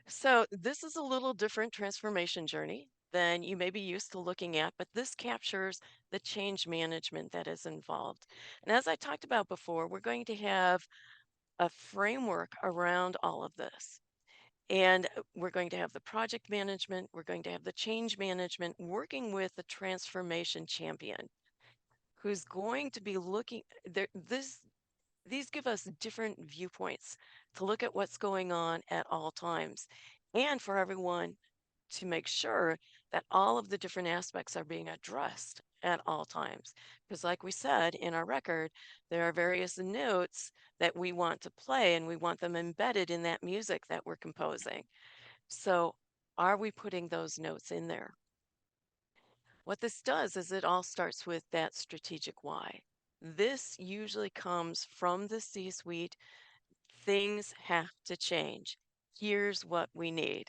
So this is a little different transformation journey than you may be used to looking at, but this captures the change management that is involved. And as I talked about before, we're going to have a framework around all of this. And we're going to have the project management, we're going to have the change management working with the transformation champion who's going to be looking there. These give us different viewpoints to look at what's going on at all times and for everyone to make sure that all of the different aspects are being addressed at all times. Because, like we said in our record, there are various notes that we want to play and we want them embedded in that music that we're composing. So, are we putting those notes in there? What this does is it all starts with that strategic why. This usually comes from the C suite. Things have to change. Here's what we need.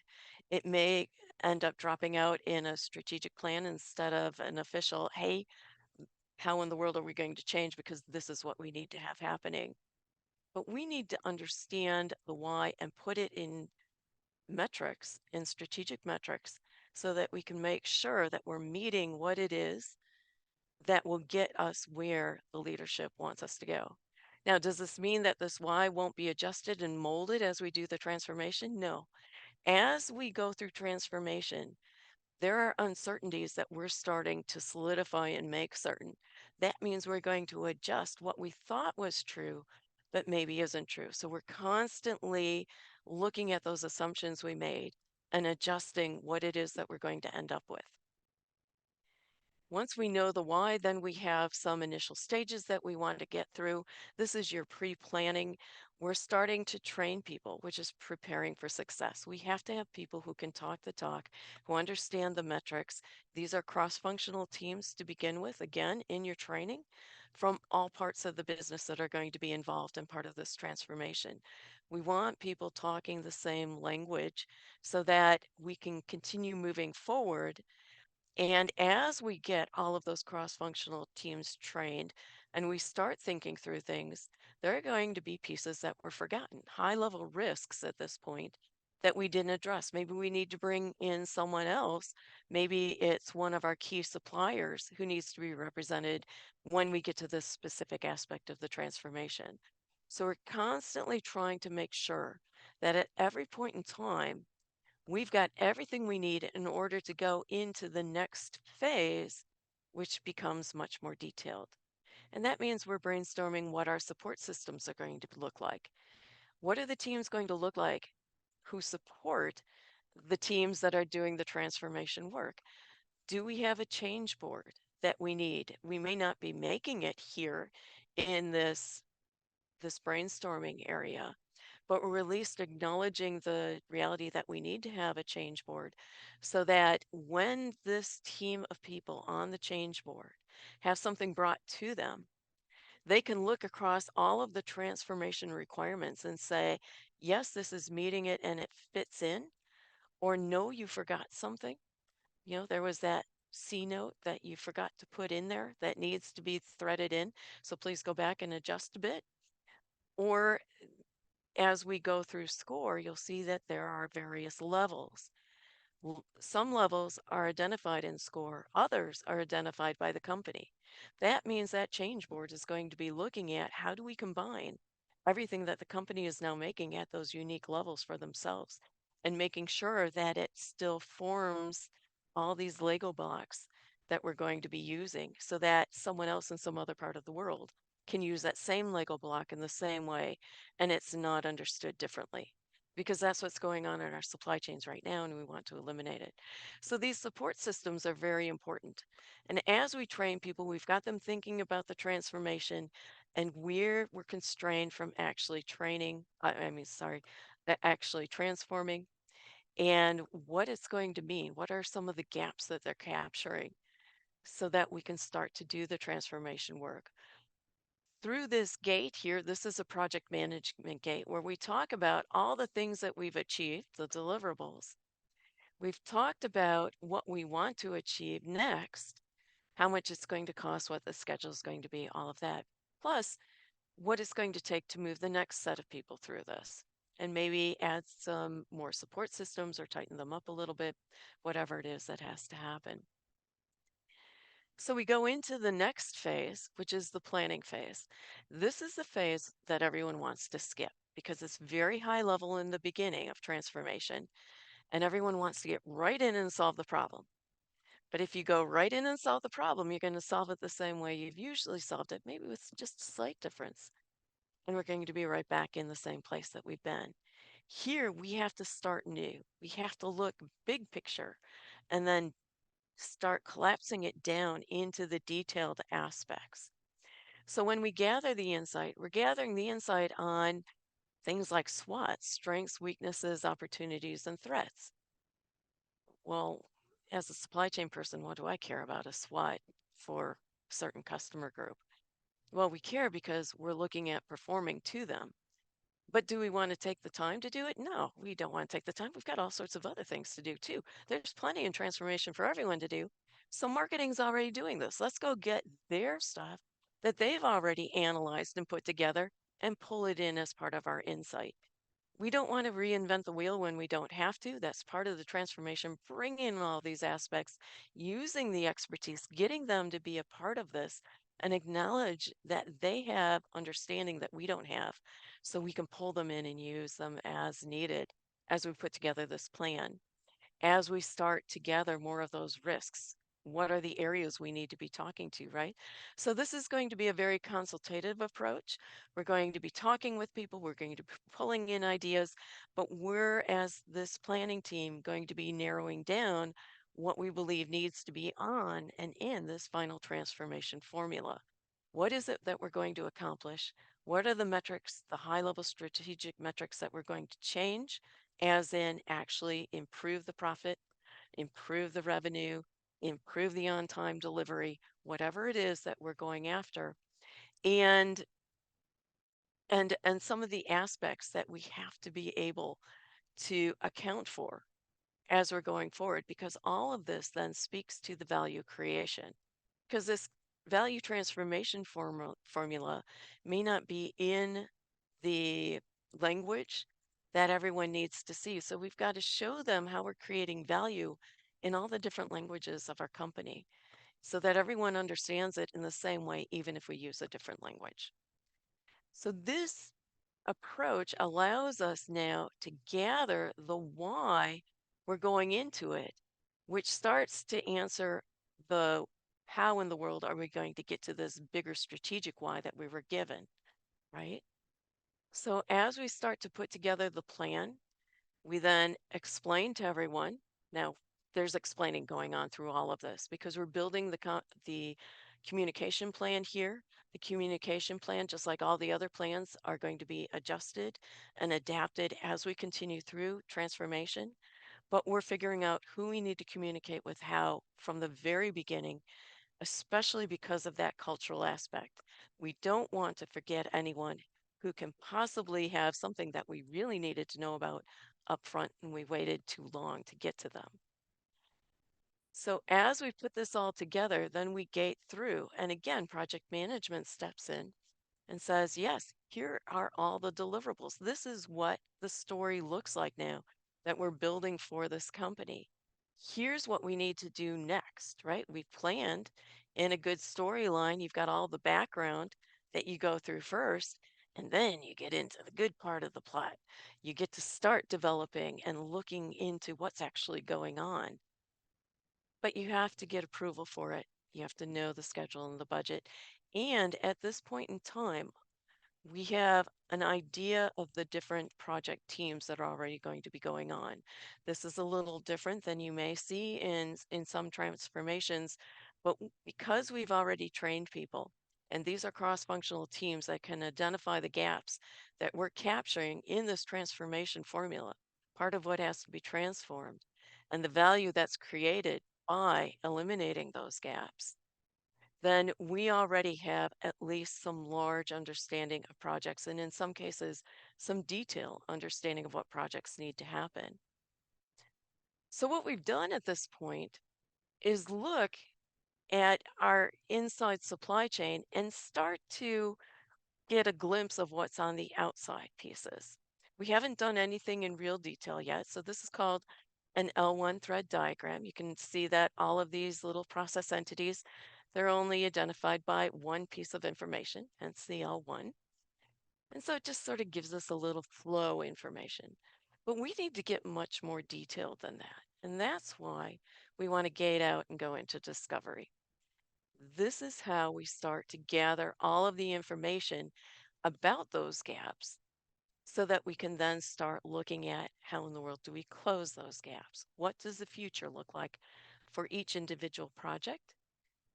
It may end up dropping out in a strategic plan instead of an official, hey, how in the world are we going to change because this is what we need to have happening. But we need to understand the why and put it in metrics, in strategic metrics, so that we can make sure that we're meeting what it is that will get us where the leadership wants us to go. Now, does this mean that this why won't be adjusted and molded as we do the transformation? No. As we go through transformation, there are uncertainties that we're starting to solidify and make certain. That means we're going to adjust what we thought was true, but maybe isn't true. So we're constantly looking at those assumptions we made and adjusting what it is that we're going to end up with. Once we know the why, then we have some initial stages that we want to get through. This is your pre-planning. We're starting to train people, which is preparing for success. We have to have people who can talk the talk, who understand the metrics. These are cross-functional teams to begin with, again, in your training from all parts of the business that are going to be involved in part of this transformation. We want people talking the same language so that we can continue moving forward, and as we get all of those cross functional teams trained and we start thinking through things, there are going to be pieces that were forgotten, high level risks at this point that we didn't address. Maybe we need to bring in someone else. Maybe it's one of our key suppliers who needs to be represented when we get to this specific aspect of the transformation. So we're constantly trying to make sure that at every point in time, we've got everything we need in order to go into the next phase, which becomes much more detailed. And that means we're brainstorming what our support systems are going to look like. What are the teams going to look like who support the teams that are doing the transformation work? Do we have a change board that we need? We may not be making it here in this brainstorming area, but we're at least acknowledging the reality that we need to have a change board so that when this team of people on the change board have something brought to them, they can look across all of the transformation requirements and say, yes, this is meeting it and it fits in, or no, you forgot something. There was that C note that you forgot to put in there that needs to be threaded in. So please go back and adjust a bit. Or as we go through SCOR, you'll see that there are various levels. Some levels are identified in SCOR, others are identified by the company. That means that change board is going to be looking at how do we combine everything that the company is now making at those unique levels for themselves and making sure that it still forms all these Lego blocks that we're going to be using so that someone else in some other part of the world can use that same Lego block in the same way and it's not understood differently, because that's what's going on in our supply chains right now and we want to eliminate it. So these support systems are very important. And as we train people, we've got them thinking about the transformation, and we're constrained from actually training, actually transforming and what it's going to mean. What are some of the gaps that they're capturing so that we can start to do the transformation work? Through this gate here, this is a project management gate where we talk about all the things that we've achieved, the deliverables. We've talked about what we want to achieve next, how much it's going to cost, what the schedule is going to be, all of that. Plus, what it's going to take to move the next set of people through this and maybe add some more support systems or tighten them up a little bit, whatever it is that has to happen. So we go into the next phase, which is the planning phase. This is the phase that everyone wants to skip because it's very high level in the beginning of transformation, and everyone wants to get right in and solve the problem. But if you go right in and solve the problem, you're going to solve it the same way you've usually solved it, maybe with just a slight difference. And we're going to be right back in the same place that we've been. Here, we have to start new. We have to look big picture and then start collapsing it down into the detailed aspects. So when we gather the insight, we're gathering the insight on things like SWOT, strengths, weaknesses, opportunities, and threats. Well, as a supply chain person, what do I care about a SWOT for a certain customer group? Well, we care because we're looking at performing to them. But do we want to take the time to do it? No, we don't want to take the time. We've got all sorts of other things to do too. There's plenty in transformation for everyone to do. So marketing's already doing this. Let's go get their stuff that they've already analyzed and put together and pull it in as part of our insight. We don't want to reinvent the wheel when we don't have to. That's part of the transformation, bringing in all these aspects, using the expertise, getting them to be a part of this, and acknowledge that they have understanding that we don't have, so we can pull them in and use them as needed as we put together this plan. As we start to gather more of those risks, what are the areas we need to be talking to, right? So this is going to be a very consultative approach. We're going to be talking with people, we're going to be pulling in ideas, but we're, as this planning team, going to be narrowing down what we believe needs to be on and in this final transformation formula. What is it that we're going to accomplish? What are the metrics, the high level strategic metrics that we're going to change, as in actually improve the profit, improve the revenue, improve the on time delivery, whatever it is that we're going after. And and some of the aspects that we have to be able to account for as we're going forward, because all of this then speaks to the value creation. Because this value transformation formula may not be in the language that everyone needs to see. So we've got to show them how we're creating value in all the different languages of our company so that everyone understands it in the same way, even if we use a different language. So this approach allows us now to gather the why we're going into it, which starts to answer the how in the world are we going to get to this bigger strategic why that we were given, right? So as we start to put together the plan, we then explain to everyone. Now, there's explaining going on through all of this because we're building the communication plan here. The communication plan, just like all the other plans, are going to be adjusted and adapted as we continue through transformation. But we're figuring out who we need to communicate with how from the very beginning, especially because of that cultural aspect. We don't want to forget anyone who can possibly have something that we really needed to know about up front and we waited too long to get to them. So as we put this all together, then we gate through. And again, project management steps in and says, yes, here are all the deliverables. This is what the story looks like now that we're building for this company. Here's what we need to do next, right? We've planned in a good storyline. You've got all the background that you go through first, and then you get into the good part of the plot. You get to start developing and looking into what's actually going on. But you have to get approval for it. You have to know the schedule and the budget. And at this point in time, we have an idea of the different project teams that are already going to be going on. This is a little different than you may see in some transformations, but because we've already trained people, and these are cross-functional teams that can identify the gaps that we're capturing in this transformation formula, part of what has to be transformed, and the value that's created by eliminating those gaps, then we already have at least some large understanding of projects, and in some cases, some detailed understanding of what projects need to happen. So what we've done at this point is look at our inside supply chain and start to get a glimpse of what's on the outside pieces. We haven't done anything in real detail yet, so this is called an L1 thread diagram. You can see that all of these little process entities, they're only identified by one piece of information, hence the L1. And so it just sort of gives us a little flow information. But we need to get much more detailed than that. And that's why we want to gate out and go into discovery. This is how we start to gather all of the information about those gaps so that we can then start looking at how in the world do we close those gaps? What does the future look like for each individual project?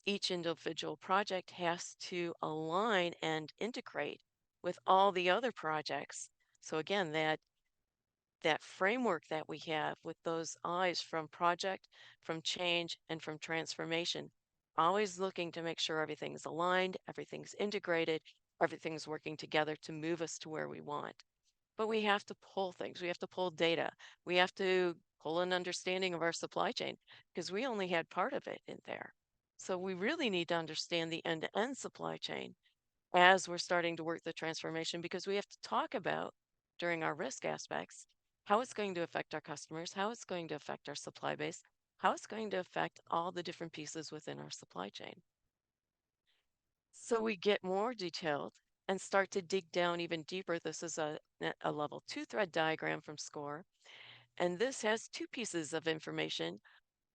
Each individual project has to align and integrate with all the other projects. So again, that that framework that we have with those eyes from project, from change, and from transformation, always looking to make sure everything's aligned, everything's integrated, everything's working together to move us to where we want. But we have to pull things, we have to pull data, we have to pull an understanding of our supply chain because we only had part of it in there. So we really need to understand the end-to-end supply chain as we're starting to work the transformation because we have to talk about during our risk aspects how it's going to affect our customers, how it's going to affect our supply base, how it's going to affect all the different pieces within our supply chain. So we get more detailed and start to dig down even deeper. This is a level 2 thread diagram from SCOR, and this has two pieces of information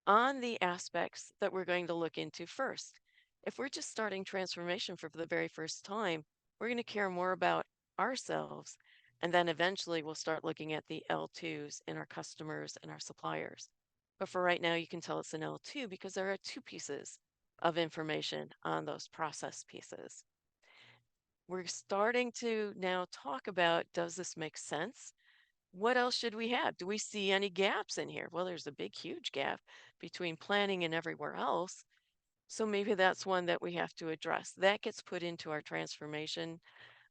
on the aspects that we're going to look into first. If we're just starting transformation for the very first time, we're going to care more about ourselves, and then eventually we'll start looking at the L2s in our customers and our suppliers. But for right now, you can tell it's an L2 because there are two pieces of information on those process pieces. We're starting to now talk about, does this make sense? What else should we have? Do we see any gaps in here? Well, there's a big, huge gap between planning and everywhere else. So maybe that's one that we have to address. That gets put into our transformation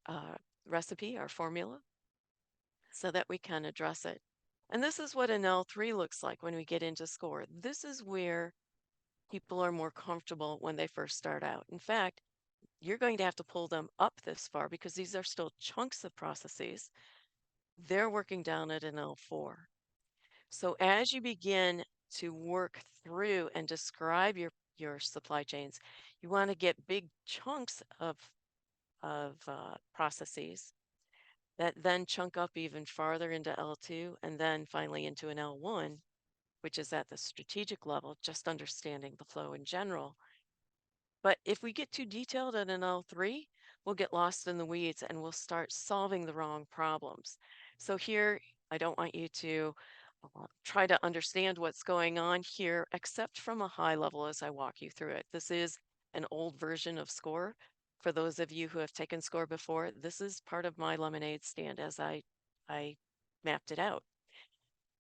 uh, recipe, our formula, so that we can address it. And this is what an L3 looks like when we get into SCORE. This is where people are more comfortable when they first start out. In fact, you're going to have to pull them up this far because these are still chunks of processes. They're working down at an L4. So as you begin to work through and describe your supply chains, you want to get big chunks of processes that then chunk up even farther into L2 and then finally into an L1, which is at the strategic level, just understanding the flow in general. But if we get too detailed at an L3, we'll get lost in the weeds and we'll start solving the wrong problems. So here, I don't want you to try to understand what's going on here, except from a high level as I walk you through it. This is an old version of SCORE. For those of you who have taken SCORE before, this is part of my lemonade stand as I mapped it out.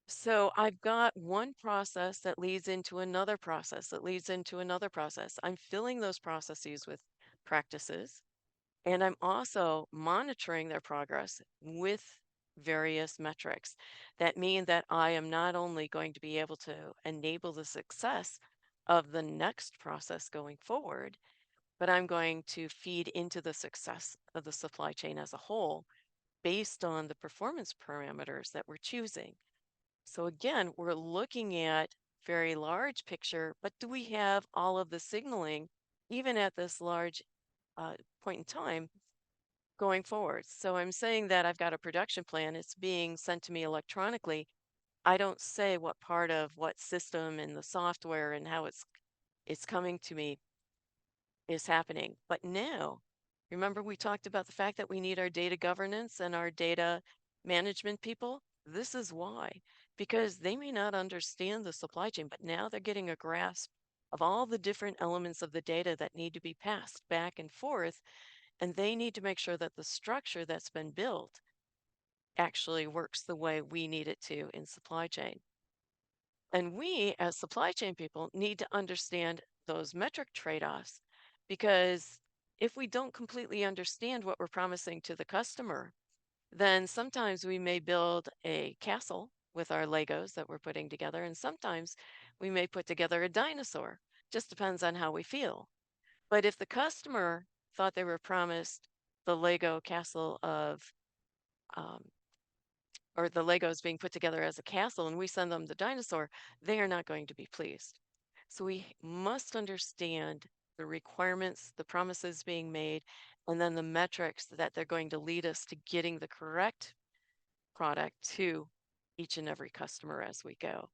So I've got one process that leads into another process that leads into another process. I'm filling those processes with practices, and I'm also monitoring their progress with various metrics that mean that I am not only going to be able to enable the success of the next process going forward, but I'm going to feed into the success of the supply chain as a whole based on the performance parameters that we're choosing. So again, we're looking at very large picture, but do we have all of the signaling, even at this large point in time, going forward? So I'm saying that I've got a production plan. It's being sent to me electronically. I don't say what part of what system and the software and how it's coming to me is happening. But now, remember we talked about the fact that we need our data governance and our data management people? This is why, because they may not understand the supply chain, but now they're getting a grasp of all the different elements of the data that need to be passed back and forth, and they need to make sure that the structure that's been built actually works the way we need it to in supply chain. And we, as supply chain people, need to understand those metric trade-offs because if we don't completely understand what we're promising to the customer, then sometimes we may build a castle with our Legos that we're putting together, and sometimes we may put together a dinosaur. Just depends on how we feel. But if the customer thought they were promised the Lego castle of um, or the Legos being put together as a castle and we send them the dinosaur, they are not going to be pleased. So we must understand the requirements, the promises being made, and then the metrics that they're going to lead us to getting the correct product to each and every customer as we go.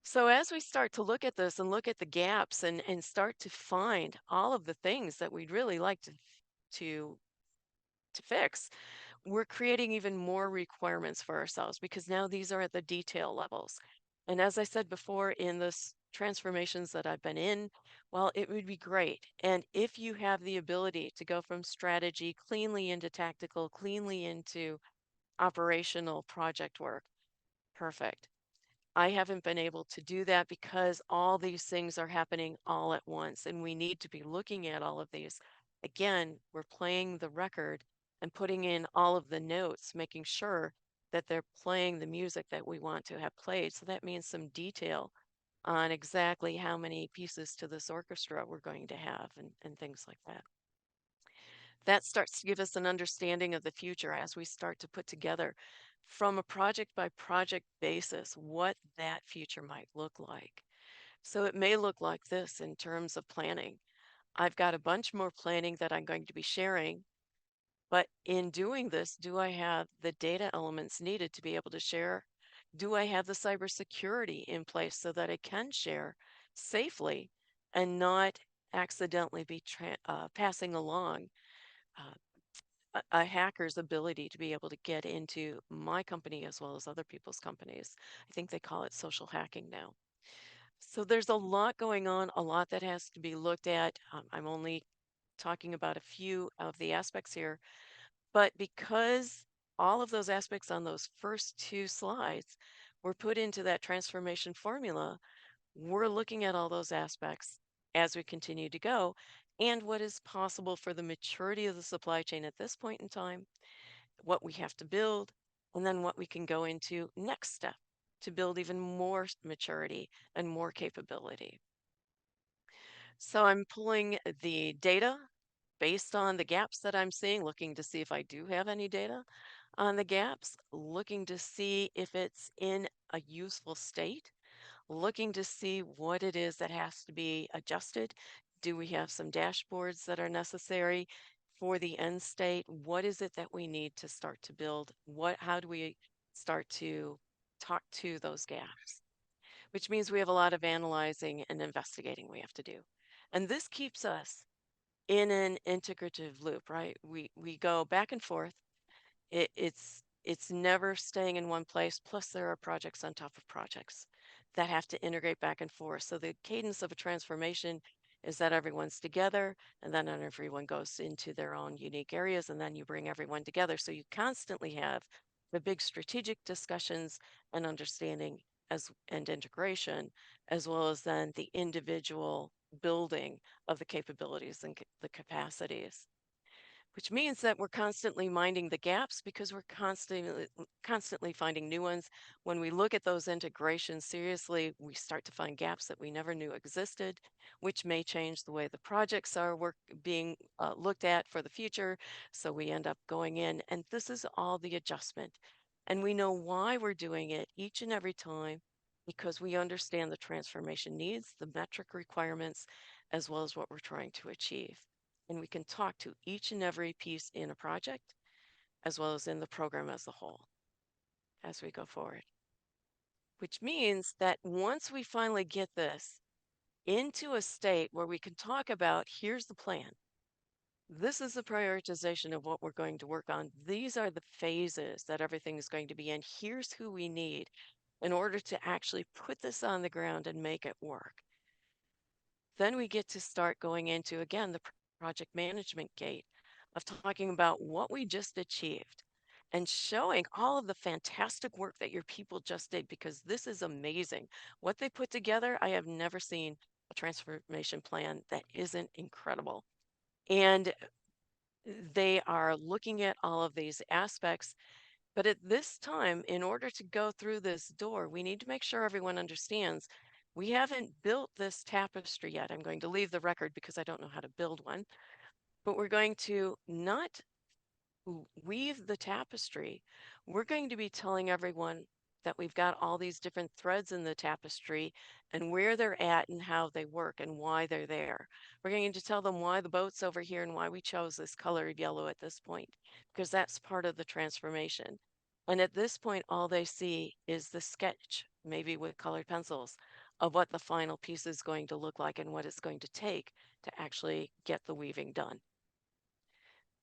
So as we start to look at this and look at the gaps and start to find all of the things that we'd really like to fix, we're creating even more requirements for ourselves because now these are at the detail levels. And as I said before, in this transformations that I've been in, well, it would be great. And if you have the ability to go from strategy cleanly into tactical, cleanly into operational project work. Perfect. I haven't been able to do that because all these things are happening all at once, and we need to be looking at all of these. Again, we're playing the record and putting in all of the notes, making sure that they're playing the music that we want to have played. So that means some detail on exactly how many pieces to this orchestra we're going to have and things like that. That starts to give us an understanding of the future as we start to put together from a project by project basis what that future might look like. So it may look like this in terms of planning. I've got a bunch more planning that I'm going to be sharing, but in doing this, do I have the data elements needed to be able to share? Do I have the cybersecurity in place so that I can share safely and not accidentally be passing along uh, a hacker's ability to be able to get into my company as well as other people's companies? I think they call it social hacking now. So there's a lot going on, a lot that has to be looked at. I'm only talking about a few of the aspects here, but because all of those aspects on those first two slides were put into that transformation formula, we're looking at all those aspects as we continue to go and what is possible for the maturity of the supply chain at this point in time, what we have to build, and then what we can go into next step to build even more maturity and more capability. So I'm pulling the data based on the gaps that I'm seeing, looking to see if I do have any data on the gaps, looking to see if it's in a useful state, looking to see what it is that has to be adjusted. Do we have some dashboards that are necessary for the end state? What is it that we need to start to build? How do we start to talk to those gaps? Which means we have a lot of analyzing and investigating we have to do. And this keeps us in an integrative loop, right? We go back and forth. It's never staying in one place. Plus, there are projects on top of projects that have to integrate back and forth. So the cadence of a transformation is that everyone's together, and then everyone goes into their own unique areas, and then you bring everyone together. So you constantly have the big strategic discussions and understanding and integration, as well as then the individual building of the capabilities and the capacities, which means that we're constantly minding the gaps because we're constantly finding new ones. When we look at those integrations seriously, we start to find gaps that we never knew existed, which may change the way the projects are being looked at for the future. So we end up going in, and this is all the adjustment. And we know why we're doing it each and every time because we understand the transformation needs, the metric requirements, as well as what we're trying to achieve. And we can talk to each and every piece in a project as well as in the program as a whole as we go forward. Which means that once we finally get this into a state where we can talk about here's the plan, this is the prioritization of what we're going to work on, these are the phases that everything is going to be in, here's who we need in order to actually put this on the ground and make it work. Then we get to start going into, again, the project management gate of talking about what we just achieved and showing all of the fantastic work that your people just did, because this is amazing. What they put together, I have never seen a transformation plan that isn't incredible. And they are looking at all of these aspects. But at this time, in order to go through this door, we need to make sure everyone understands we haven't built this tapestry yet. I'm going to leave the record because I don't know how to build one, but we're going to not weave the tapestry. We're going to be telling everyone that we've got all these different threads in the tapestry and where they're at and how they work and why they're there. We're going to tell them why the boat's over here and why we chose this color of yellow at this point, because that's part of the transformation. And at this point, all they see is the sketch, maybe with colored pencils, of what the final piece is going to look like and what it's going to take to actually get the weaving done.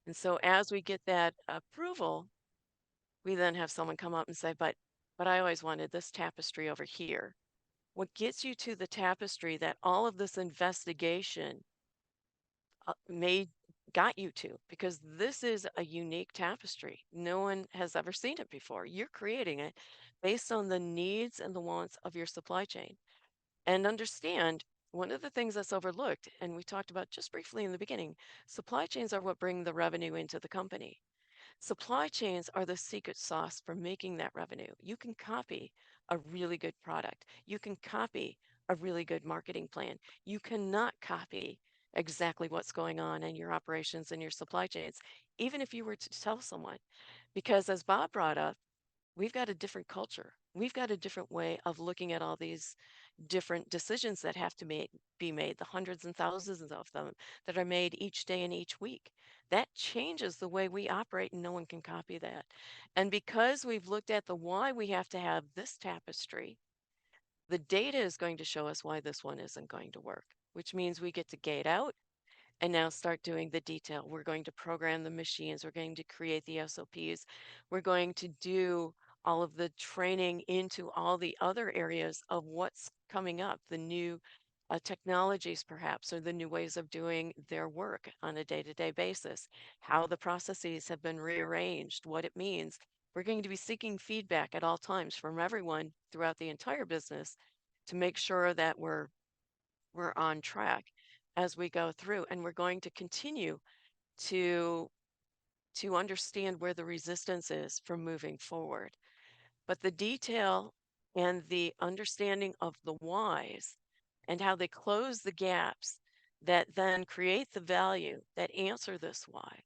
And so as we get that approval, we then have someone come up and say, but I always wanted this tapestry over here. What gets you to the tapestry that all of this investigation made got you to, because this is a unique tapestry. No one has ever seen it before. You're creating it based on the needs and the wants of your supply chain. And understand one of the things that's overlooked, and we talked about just briefly in the beginning, supply chains are what bring the revenue into the company. Supply chains are the secret sauce for making that revenue. You can copy a really good product. You can copy a really good marketing plan. You cannot copy exactly what's going on in your operations and your supply chains, even if you were to tell someone. Because as Bob brought up, we've got a different culture. We've got a different way of looking at all these different decisions that have to be made, the hundreds and thousands of them that are made each day and each week. That changes the way we operate, and no one can copy that. And because we've looked at the why we have to have this tapestry, the data is going to show us why this one isn't going to work, which means we get to gate out and now start doing the detail. We're going to program the machines. We're going to create the SOPs. We're going to do all of the training into all the other areas of what's coming up, the new technologies perhaps, or the new ways of doing their work on a day-to-day basis, how the processes have been rearranged, what it means. We're going to be seeking feedback at all times from everyone throughout the entire business to make sure that we're on track as we go through, and we're going to continue to understand where the resistance is from moving forward. But the detail and the understanding of the whys and how they close the gaps that then create the value that answer this why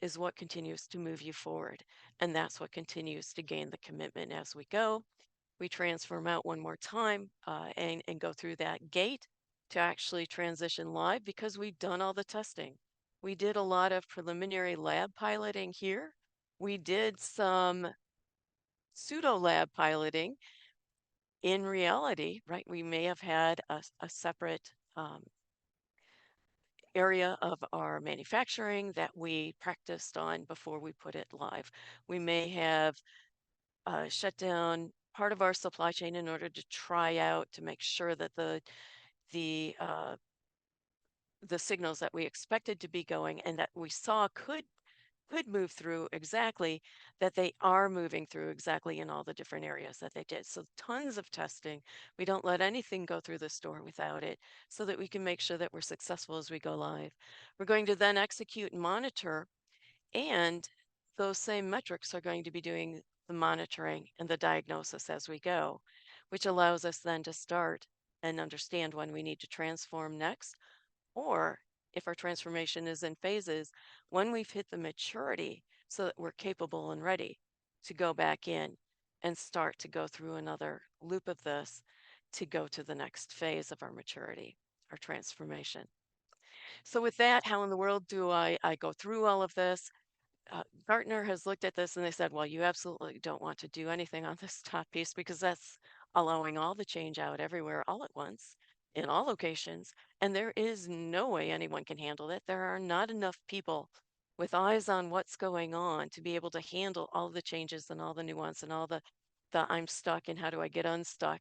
is what continues to move you forward. And that's what continues to gain the commitment as we go. We transform out one more time and go through that gate to actually transition live because we've done all the testing. We did a lot of preliminary lab piloting here. We did some pseudo lab piloting. In reality, right, we may have had a separate area of our manufacturing that we practiced on before we put it live. We may have shut down part of our supply chain in order to try out to make sure that the uh, the signals that we expected to be going and that we saw could move through exactly, that they are moving through exactly in all the different areas that they did. So tons of testing. We don't let anything go through the store without it so that we can make sure that we're successful as we go live. We're going to then execute and monitor, and those same metrics are going to be doing the monitoring and the diagnosis as we go, which allows us then to start and understand when we need to transform next, or if our transformation is in phases, when we've hit the maturity so that we're capable and ready to go back in and start to go through another loop of this to go to the next phase of our maturity, our transformation. So with that, how in the world do I go through all of this? Gartner has looked at this and they said, well, you absolutely don't want to do anything on this top piece because that's allowing all the change out everywhere all at once in all locations. And there is no way anyone can handle it. There are not enough people with eyes on what's going on to be able to handle all the changes and all the nuance and all the I'm stuck and how do I get unstuck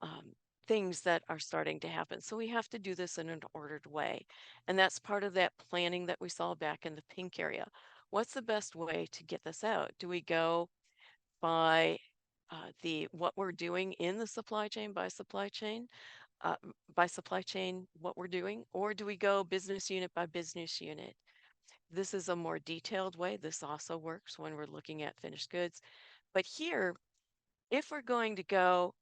um, things that are starting to happen. So we have to do this in an ordered way. And that's part of that planning that we saw back in the pink area. What's the best way to get this out? Do we go by the what we're doing in the supply chain uh, by supply chain, what we're doing, or do we go business unit by business unit? This is a more detailed way. This also works when we're looking at finished goods. But here, if we're going to go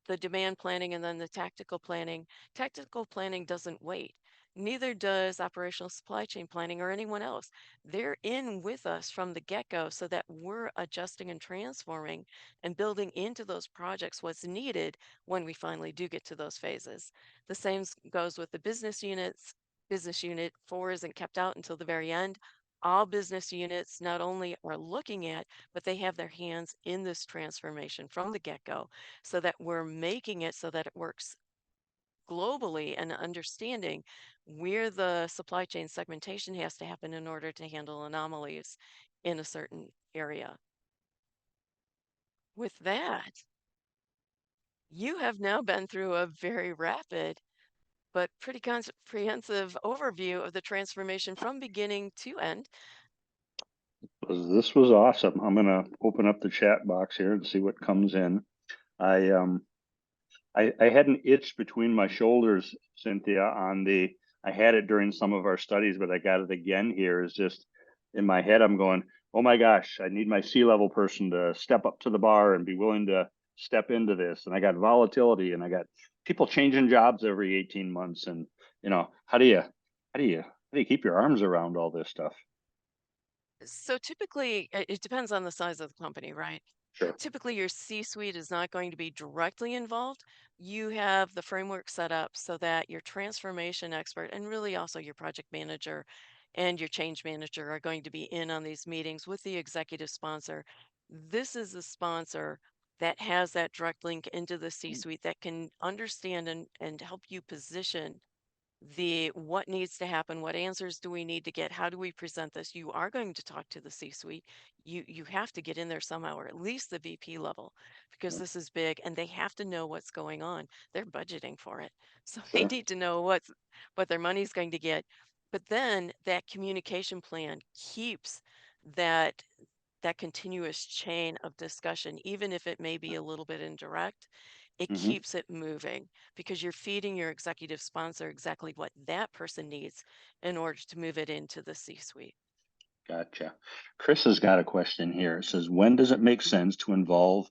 the demand planning and then the tactical planning doesn't wait. Neither does operational supply chain planning or anyone else. They're in with us from the get-go so that we're adjusting and transforming and building into those projects what's needed when we finally do get to those phases. The same goes with the business units. Business unit 4 isn't kept out until the very end. All business units not only are looking at, but they have their hands in this transformation from the get-go so that we're making it so that it works globally and understanding where the supply chain segmentation has to happen in order to handle anomalies in a certain area. With that, you have now been through a very rapid but pretty comprehensive overview of the transformation from beginning to end. This was awesome. I'm gonna open up the chat box here and see what comes in. I I had an itch between my shoulders, Cynthia, on the I had it during some of our studies, but I got it again here. Is just in my head, I'm going, oh my gosh, I need my C-level person to step up to the bar and be willing to step into this. And I got volatility and I got people changing jobs every 18 months. And how do you keep your arms around all this stuff? So typically, it depends on the size of the company, right? Sure. Typically, your C-suite is not going to be directly involved. You have the framework set up so that your transformation expert and really also your project manager and your change manager are going to be in on these meetings with the executive sponsor. This is the sponsor that has that direct link into the C-suite that can understand and help you position the what needs to happen, what answers do we need to get, how do we present this. You are going to talk to the C-suite. You have to get in there somehow, or at least the VP level, because this is big and they have to know what's going on. They're budgeting for it, so they Sure. need to know what their money's going to get. But then that communication plan keeps that that continuous chain of discussion, even if it may be a little bit indirect, it Hmm. keeps it moving because you're feeding your executive sponsor exactly what that person needs in order to move it into the C suite. Gotcha. Chris has got a question here. It says, when does it make sense to involve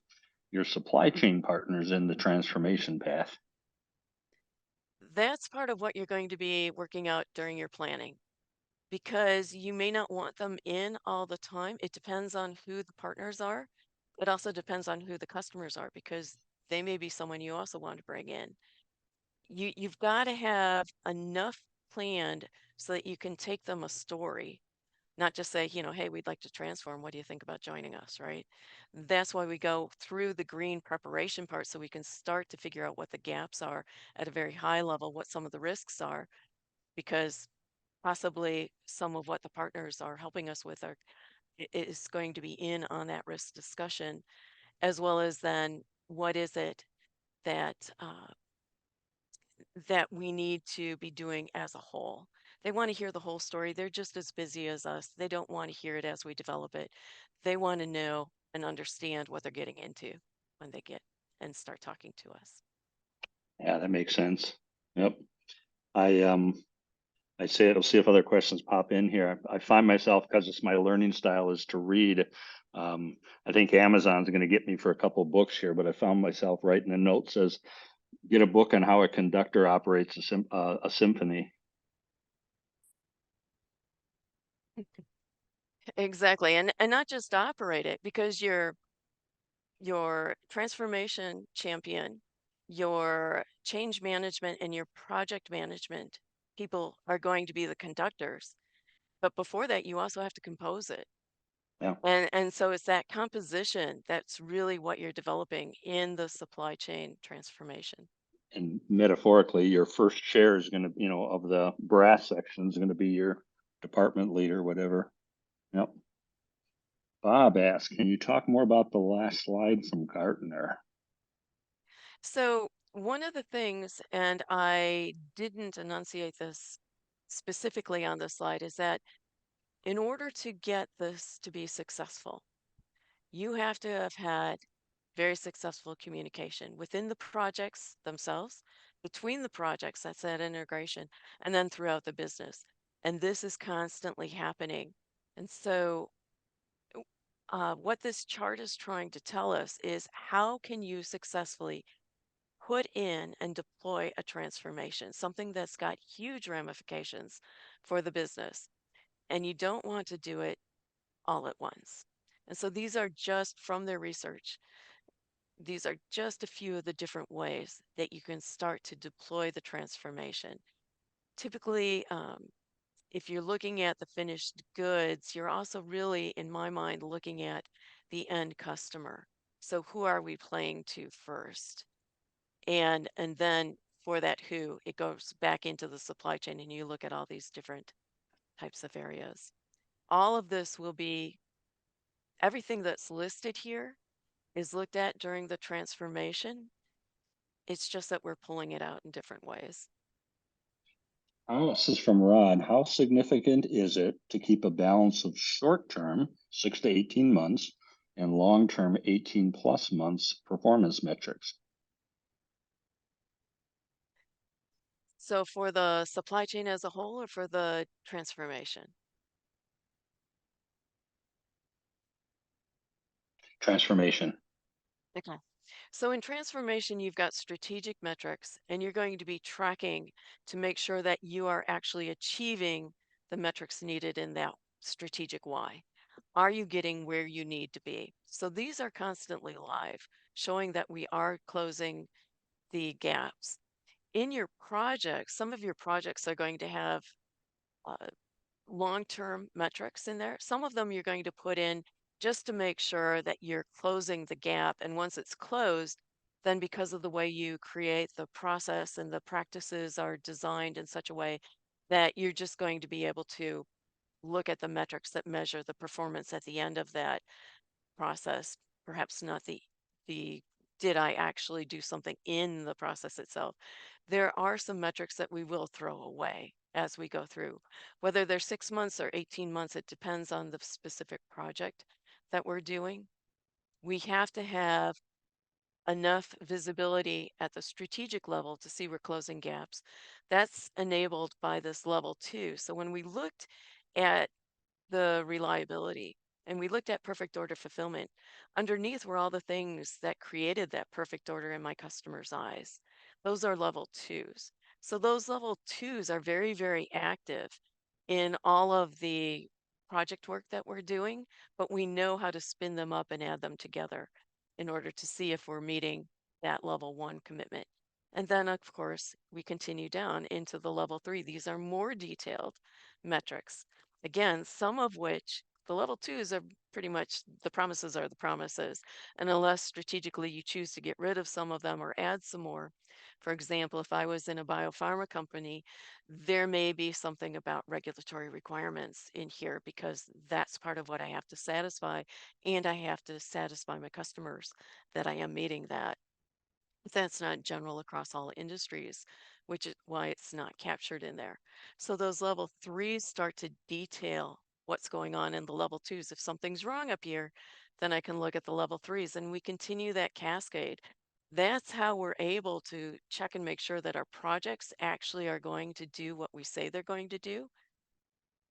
your supply chain partners in the transformation path? That's part of what you're going to be working out during your planning because you may not want them in all the time. It depends on who the partners are. It also depends on who the customers are because they may be someone you also want to bring in. You've got to have enough planned so that you can take them a story, not just say, hey, we'd like to transform. What do you think about joining us? Right. That's why we go through the green preparation part so we can start to figure out what the gaps are at a very high level, what some of the risks are, because possibly some of what the partners are helping us with is going to be in on that risk discussion, as well as then what is it that that we need to be doing as a whole. They want to hear the whole story. They're just as busy as us. They don't want to hear it as we develop it. They want to know and understand what they're getting into when they get and start talking to us. Yeah, that makes sense. Yep. I I say it'll see if other questions pop in here. I find myself, because it's my learning style is to read. Um, I think Amazon's going to get me for a couple books here, but I found myself writing a note says, "Get a book on how a conductor operates a symphony." Exactly. And not just operate it because your transformation champion, your change management and your project management people are going to be the conductors. But before that, you also have to compose it. Yeah, And so it's that composition that's really what you're developing in the supply chain transformation. and metaphorically, your first chair is going to, of the brass section is going to be your department leader, whatever. Yep. Bob asks, can you talk more about the last slide from Gartner? So one of the things, and I didn't enunciate this specifically on the slide, is that in order to get this to be successful, you have to have had very successful communication within the projects themselves, between the projects, that's that integration, and then throughout the business. And this is constantly happening. And so what this chart is trying to tell us is how can you successfully put in and deploy a transformation, something that's got huge ramifications for the business, and you don't want to do it all at once. And so these are just from their research. These are just a few of the different ways that you can start to deploy the transformation. Typically, if you're looking at the finished goods, you're also really, in my mind, looking at the end customer. So who are we playing to first? And then for that who, it goes back into the supply chain and you look at all these different types of areas. All of this will be everything that's listed here is looked at during the transformation. It's just that we're pulling it out in different ways. Oh, this is from Rod. How significant is it to keep a balance of short term, 6 to 18 months, and long term, 18 plus months performance metrics? So for the supply chain as a whole or for the transformation? Transformation. Okay. So in transformation, you've got strategic metrics, and you're going to be tracking to make sure that you are actually achieving the metrics needed in that strategic why. Are you getting where you need to be? So these are constantly live, showing that we are closing the gaps. In your projects, some of your projects are going to have uh, long-term metrics in there. Some of them you're going to put in just to make sure that you're closing the gap. And once it's closed, then because of the way you create the process and the practices are designed in such a way that you're just going to be able to look at the metrics that measure the performance at the end of that process, perhaps not the did I actually do something in the process itself. There are some metrics that we will throw away as we go through. Whether they're 6 months or 18 months, it depends on the specific project that we're doing. We have to have enough visibility at the strategic level to see we're closing gaps. That's enabled by this level two. So when we looked at the reliability. And we looked at perfect order fulfillment. Underneath were all the things that created that perfect order in my customer's eyes. Those are level twos. So those level twos are very, very active in all of the project work that we're doing, but we know how to spin them up and add them together in order to see if we're meeting that level one commitment. And then, of course, we continue down into the level three. These are more detailed metrics. Again, some of which the level twos are pretty much the promises are the promises. And unless strategically you choose to get rid of some of them or add some more, for example, if I was in a biopharma company, there may be something about regulatory requirements in here because that's part of what I have to satisfy. And I have to satisfy my customers that I am meeting that. That's not general across all industries, which is why it's not captured in there. So those level threes start to detail what's going on in the level twos. If something's wrong up here, then I can look at the level threes and we continue that cascade. That's how we're able to check and make sure that our projects actually are going to do what we say they're going to do.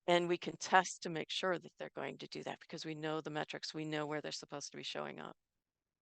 And we can test to make sure that they're going to do that because we know the metrics, we know where they're supposed to be showing up.